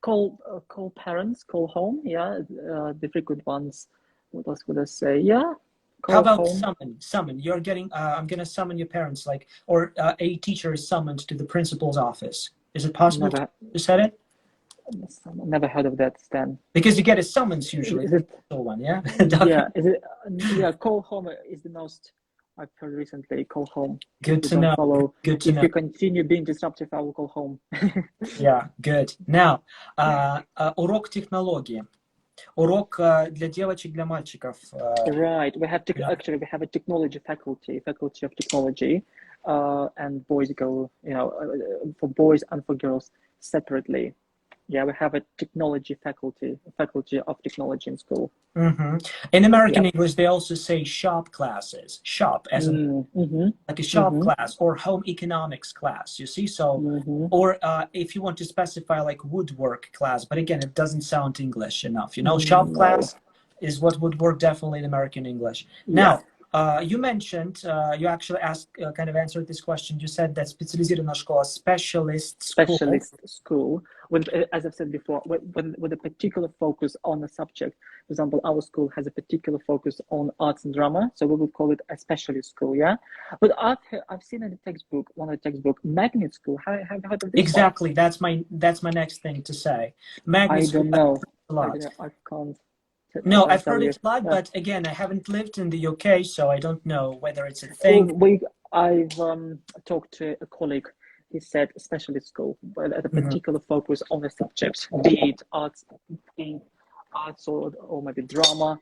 Speaker 2: Call parents, call home, yeah. The frequent ones. What else would I say? Yeah. Call
Speaker 1: How about
Speaker 2: home.
Speaker 1: summon? Summon. You're getting, I'm going to summon your parents, like, or a teacher is summoned to the principal's office. Is it possible to set it?
Speaker 2: Never heard of that, Stan.
Speaker 1: Because you get a summons usually.
Speaker 2: Is it
Speaker 1: one, yeah?
Speaker 2: yeah, is it, yeah, call home is the most I've heard recently. Call home.
Speaker 1: Good to know. Good to know.
Speaker 2: If you continue being disruptive, I will call home.
Speaker 1: Yeah, good. Now, урок технологии. Урок для девочек, для мальчиков.
Speaker 2: Right. We have actually we have a technology faculty of technology, and boys go, for boys and for girls separately. Yeah, we have a technology faculty of technology in school.
Speaker 1: Mm-hmm. In American English, they also say shop classes. Shop as like a shop class or home economics class. You see, so or if you want to specify like woodwork class, but again, it doesn't sound English enough. Shop class is what would work definitely in American English. Now, you mentioned, you actually asked, kind of answered this question. You said that специализированная школа, specialist
Speaker 2: school, with, as I've said before, with a particular focus on a subject. For example, our school has a particular focus on arts and drama, so we would call it a specialist school, yeah? But I've seen in the textbook, one of the textbook, magnet school. Have you heard of this?
Speaker 1: Exactly, one? That's my next thing to say. Magnet school,
Speaker 2: I don't know.
Speaker 1: I
Speaker 2: can't.
Speaker 1: No, I've heard it a lot, but again, I haven't lived in the UK, so I don't know whether it's a thing.
Speaker 2: I've talked to a colleague. He said specialist school, but at a particular focus on the subject, be it arts, or maybe drama,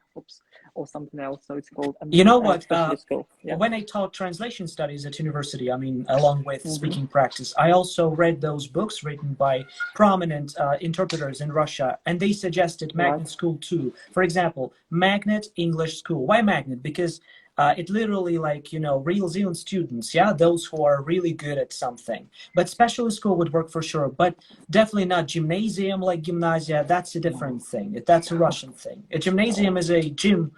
Speaker 2: or something else. So it's called.
Speaker 1: You know what?
Speaker 2: Specialist school. Yeah.
Speaker 1: When I taught translation studies at university, I mean, along with speaking practice, I also read those books written by prominent interpreters in Russia, and they suggested magnet school too. For example, magnet English school. Why magnet? Because it literally reels in students, those who are really good at something. But specialist school would work for sure, but definitely not gymnasium like gymnasia. That's a different thing. That's a Russian thing. A gymnasium is a gym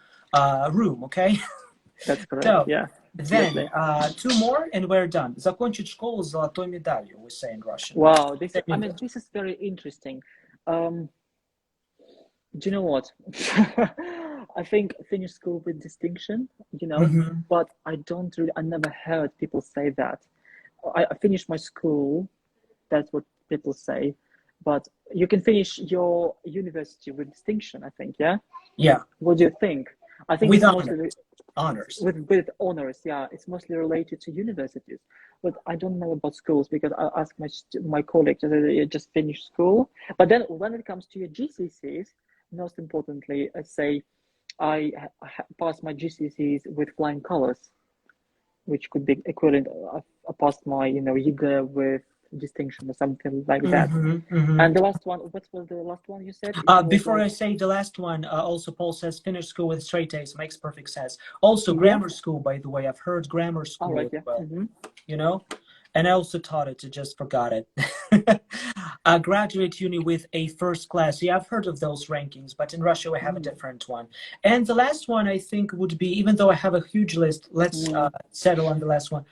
Speaker 1: room, okay?
Speaker 2: That's correct,
Speaker 1: so,
Speaker 2: yeah.
Speaker 1: Then, two more and we're done. Закончить школу с золотой медалью, we say in Russian.
Speaker 2: Wow, this is very interesting. Do you know what? I think finish school with distinction, but I never heard people say that. I finished my school, that's what people say, but you can finish your university with distinction, I think, yeah?
Speaker 1: Yeah.
Speaker 2: What do you think? I think
Speaker 1: with
Speaker 2: it's
Speaker 1: honors.
Speaker 2: With honors, yeah. It's mostly related to universities, but I don't know about schools because I asked my colleague just finished school. But then when it comes to your GCSEs, most importantly, I say I passed my GCSEs with flying colors, which could be equivalent. I passed my YIGA with distinction or something like that. And the last one, what was the last one you said?
Speaker 1: Before I say the last one, also Paul says finish school with straight A's, makes perfect sense. Also grammar school, by the way, I've heard grammar school as well, and I also taught it, I just forgot it. Graduate uni with a first class. Yeah, I've heard of those rankings, but in Russia we have a different one. And the last one I think would be, even though I have a huge list, let's settle on the last one.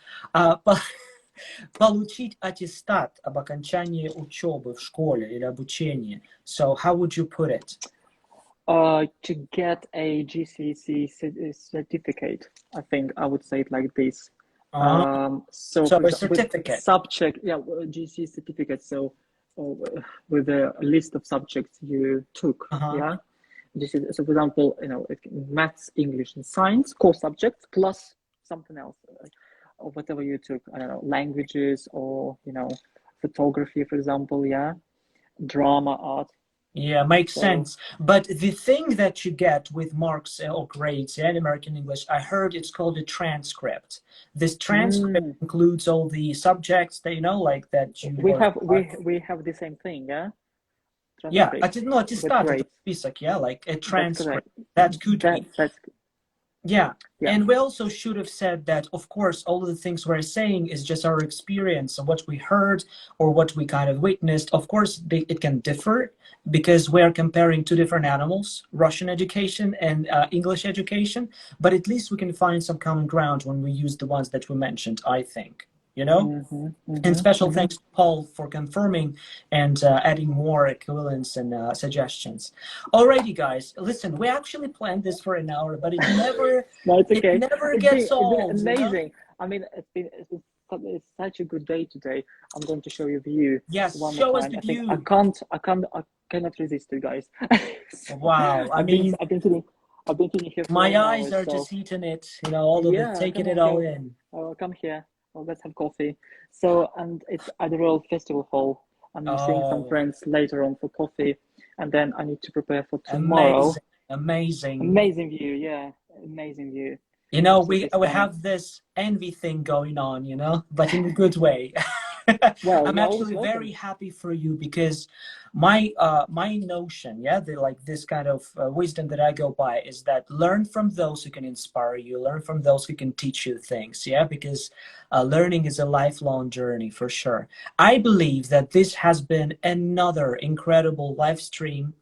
Speaker 1: Получить аттестат об окончании учебы в школе или обучении. So how would you put it?
Speaker 2: To get a GCSE certificate, I think I would say it like this. So
Speaker 1: a certificate.
Speaker 2: Subject, GCSE certificate. So with a list of subjects you took, So for example, maths, English, and science core subjects plus something else. Or whatever you took, I don't know, languages or, photography, for example, drama, art.
Speaker 1: Yeah, makes sense. But the thing that you get with marks or grades in American English, I heard it's called a transcript. This transcript includes all the subjects that, like that you...
Speaker 2: We have the same thing, yeah?
Speaker 1: Yeah, I didn't know, аттестат, список, like a transcript. That could be... Yeah.
Speaker 2: Yeah.
Speaker 1: And we also should have said that, of course, all of the things we're saying is just our experience and what we heard or what we kind of witnessed. Of course, it can differ because we're comparing two different animals, Russian education and English education. But at least we can find some common ground when we use the ones that we mentioned, I think, you know? And special thanks to Paul for confirming and adding more equivalents and suggestions. Alrighty, guys, listen, we actually planned this for an hour, but it never,
Speaker 2: No, it's okay.
Speaker 1: it never
Speaker 2: It's
Speaker 1: gets
Speaker 2: been
Speaker 1: old.
Speaker 2: amazing.
Speaker 1: You know?
Speaker 2: I mean, it's such a good day today. I'm going to show you a view
Speaker 1: Yes,
Speaker 2: one
Speaker 1: show
Speaker 2: more
Speaker 1: us
Speaker 2: time.
Speaker 1: the
Speaker 2: I think
Speaker 1: view.
Speaker 2: I cannot resist it, guys.
Speaker 1: Wow, I mean,
Speaker 2: I've been sitting here for
Speaker 1: my
Speaker 2: an
Speaker 1: eyes
Speaker 2: hour,
Speaker 1: are
Speaker 2: so
Speaker 1: just eating it, you know, all of it,
Speaker 2: yeah,
Speaker 1: taking
Speaker 2: come
Speaker 1: it
Speaker 2: on,
Speaker 1: all
Speaker 2: go.
Speaker 1: in.
Speaker 2: Oh, come here. Oh, let's have coffee. So, and it's at the Royal Festival Hall. I'm seeing some
Speaker 1: Oh,
Speaker 2: friends later on for coffee, and then I need to prepare for tomorrow.
Speaker 1: amazing, amazing.
Speaker 2: Amazing view, yeah, amazing view.
Speaker 1: You know, we
Speaker 2: Absolutely stunning.
Speaker 1: have this envy thing going on, you know, but in a good way.
Speaker 2: Well,
Speaker 1: I'm
Speaker 2: you're always
Speaker 1: actually
Speaker 2: welcome.
Speaker 1: very happy for you because my notion, yeah, the like this kind of wisdom that I go by is that learn from those who can inspire you, learn from those who can teach you things, yeah, because learning is a lifelong journey for sure. I believe that this has been another incredible live stream.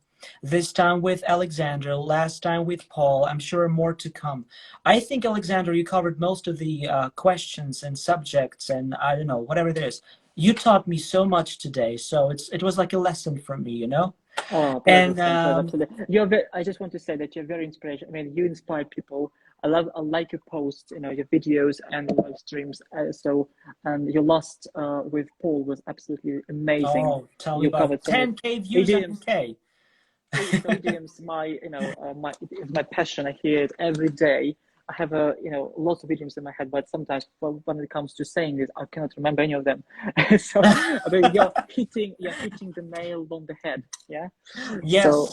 Speaker 1: This time with Alexander, last time with Paul. I'm sure more to come. I think, Alexander, you covered most of the questions and subjects and I don't know, whatever it is. You taught me so much today, so it was like a lesson for me, you know?
Speaker 2: Oh, pleasure,
Speaker 1: And
Speaker 2: Stan, pleasure. Absolutely. I just want to say that you're very inspirational. I mean, you inspire people. I like your posts, you know, your videos and live streams. And your last with Paul was absolutely amazing.
Speaker 1: oh, tell me
Speaker 2: You
Speaker 1: about
Speaker 2: covered
Speaker 1: it.
Speaker 2: so many
Speaker 1: 10K views on
Speaker 2: idioms.
Speaker 1: K.
Speaker 2: So idioms, it's my passion. I hear it every day. I have lots of idioms in my head, but sometimes when it comes to saying this, I cannot remember any of them. So I mean, you're hitting the nail on the head. Yeah. So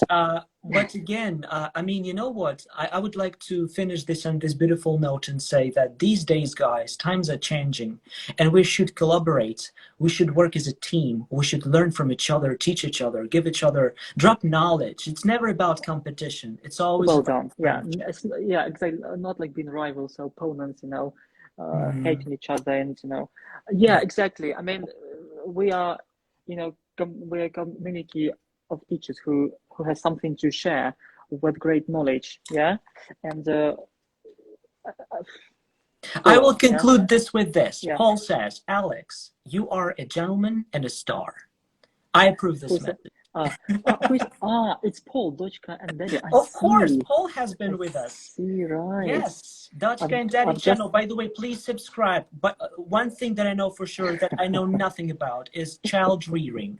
Speaker 1: Yes, but again, I mean, you know what? I would like to finish this on this beautiful note and say that these days, guys, times are changing and we should collaborate. We should work as a team. We should learn from each other, teach each other, give each other, drop knowledge. It's never about competition. It's always
Speaker 2: well
Speaker 1: about
Speaker 2: done. Yeah,
Speaker 1: friendship.
Speaker 2: yeah, exactly. Not like being rivals or opponents,
Speaker 1: Mhm.
Speaker 2: hating each other, and yeah, exactly. I mean, we are, we're a community of teachers who has something to share with great knowledge. Yeah, and
Speaker 1: I
Speaker 2: go
Speaker 1: will
Speaker 2: on. Yeah,
Speaker 1: conclude this with this.
Speaker 2: yeah.
Speaker 1: Paul says, Alex, you are a gentleman and a star. I approve this
Speaker 2: Who's that?
Speaker 1: message.
Speaker 2: It's Paul, Dochka, and Daddy. I
Speaker 1: Of course,
Speaker 2: see.
Speaker 1: Paul has
Speaker 2: I
Speaker 1: been with us.
Speaker 2: see. Right.
Speaker 1: Yes, Dutchka and Daddy
Speaker 2: I've just
Speaker 1: channel. By the way, please subscribe. But one thing that I know for sure that I know nothing about is child rearing.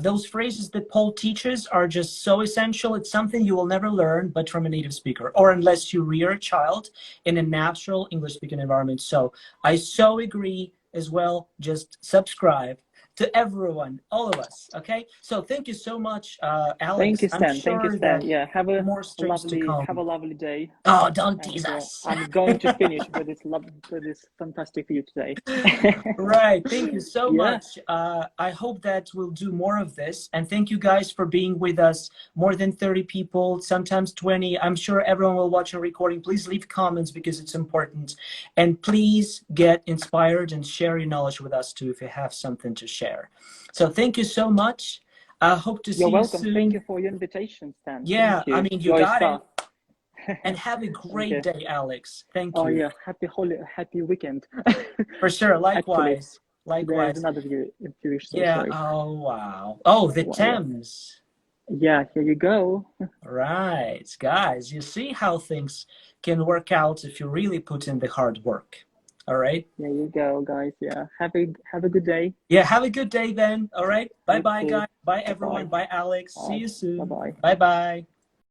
Speaker 1: Those phrases that Paul teaches are just so essential. It's something you will never learn but from a native speaker, or unless you rear a child in a natural English-speaking environment. So I so agree as well. Just subscribe to everyone, all of us. Okay. So thank you so much,
Speaker 2: Thank
Speaker 1: Alex.
Speaker 2: you,
Speaker 1: I'm
Speaker 2: Stan. Thank you,
Speaker 1: sure
Speaker 2: Stan.
Speaker 1: that
Speaker 2: Yeah,
Speaker 1: more streams to
Speaker 2: have
Speaker 1: come.
Speaker 2: a lovely day.
Speaker 1: Oh, don't tease
Speaker 2: And
Speaker 1: us.
Speaker 2: I'm going to finish with this fantastic view today.
Speaker 1: Right. Thank you so
Speaker 2: Yeah,
Speaker 1: much. I hope that we'll do more of this. And thank you guys for being with us. More than 30 people, sometimes 20. I'm sure everyone will watch a recording. Please leave comments because it's important. And please get inspired and share your knowledge with us too if you have something to share. So thank you so much. I hope to
Speaker 2: you're
Speaker 1: see you
Speaker 2: welcome. Thank you
Speaker 1: soon.
Speaker 2: for your invitation, Stan.
Speaker 1: Yeah,
Speaker 2: Thank
Speaker 1: I
Speaker 2: you.
Speaker 1: mean, you
Speaker 2: You're a
Speaker 1: got it.
Speaker 2: star.
Speaker 1: And have a
Speaker 2: Thank
Speaker 1: great
Speaker 2: you.
Speaker 1: day, Alex. Thank
Speaker 2: Oh
Speaker 1: you.
Speaker 2: yeah, happy weekend.
Speaker 1: For sure.
Speaker 2: Actually,
Speaker 1: Likewise.
Speaker 2: there's
Speaker 1: Likewise.
Speaker 2: another view if you wish. So
Speaker 1: Yeah.
Speaker 2: sorry.
Speaker 1: Oh, wow. Oh, the
Speaker 2: Well, yeah,
Speaker 1: Thames.
Speaker 2: yeah. Here you go.
Speaker 1: Right. Guys, you see how things can work out if you really put in the hard work. All right.
Speaker 2: There you go, guys. Yeah. Have a good day.
Speaker 1: Yeah. Have a good day then. All right.
Speaker 2: You
Speaker 1: Bye-bye,
Speaker 2: too.
Speaker 1: guys. Bye,
Speaker 2: Bye bye.
Speaker 1: everyone. Bye, Alex. See
Speaker 2: Bye.
Speaker 1: you
Speaker 2: Bye
Speaker 1: soon.
Speaker 2: bye.
Speaker 1: Bye-bye.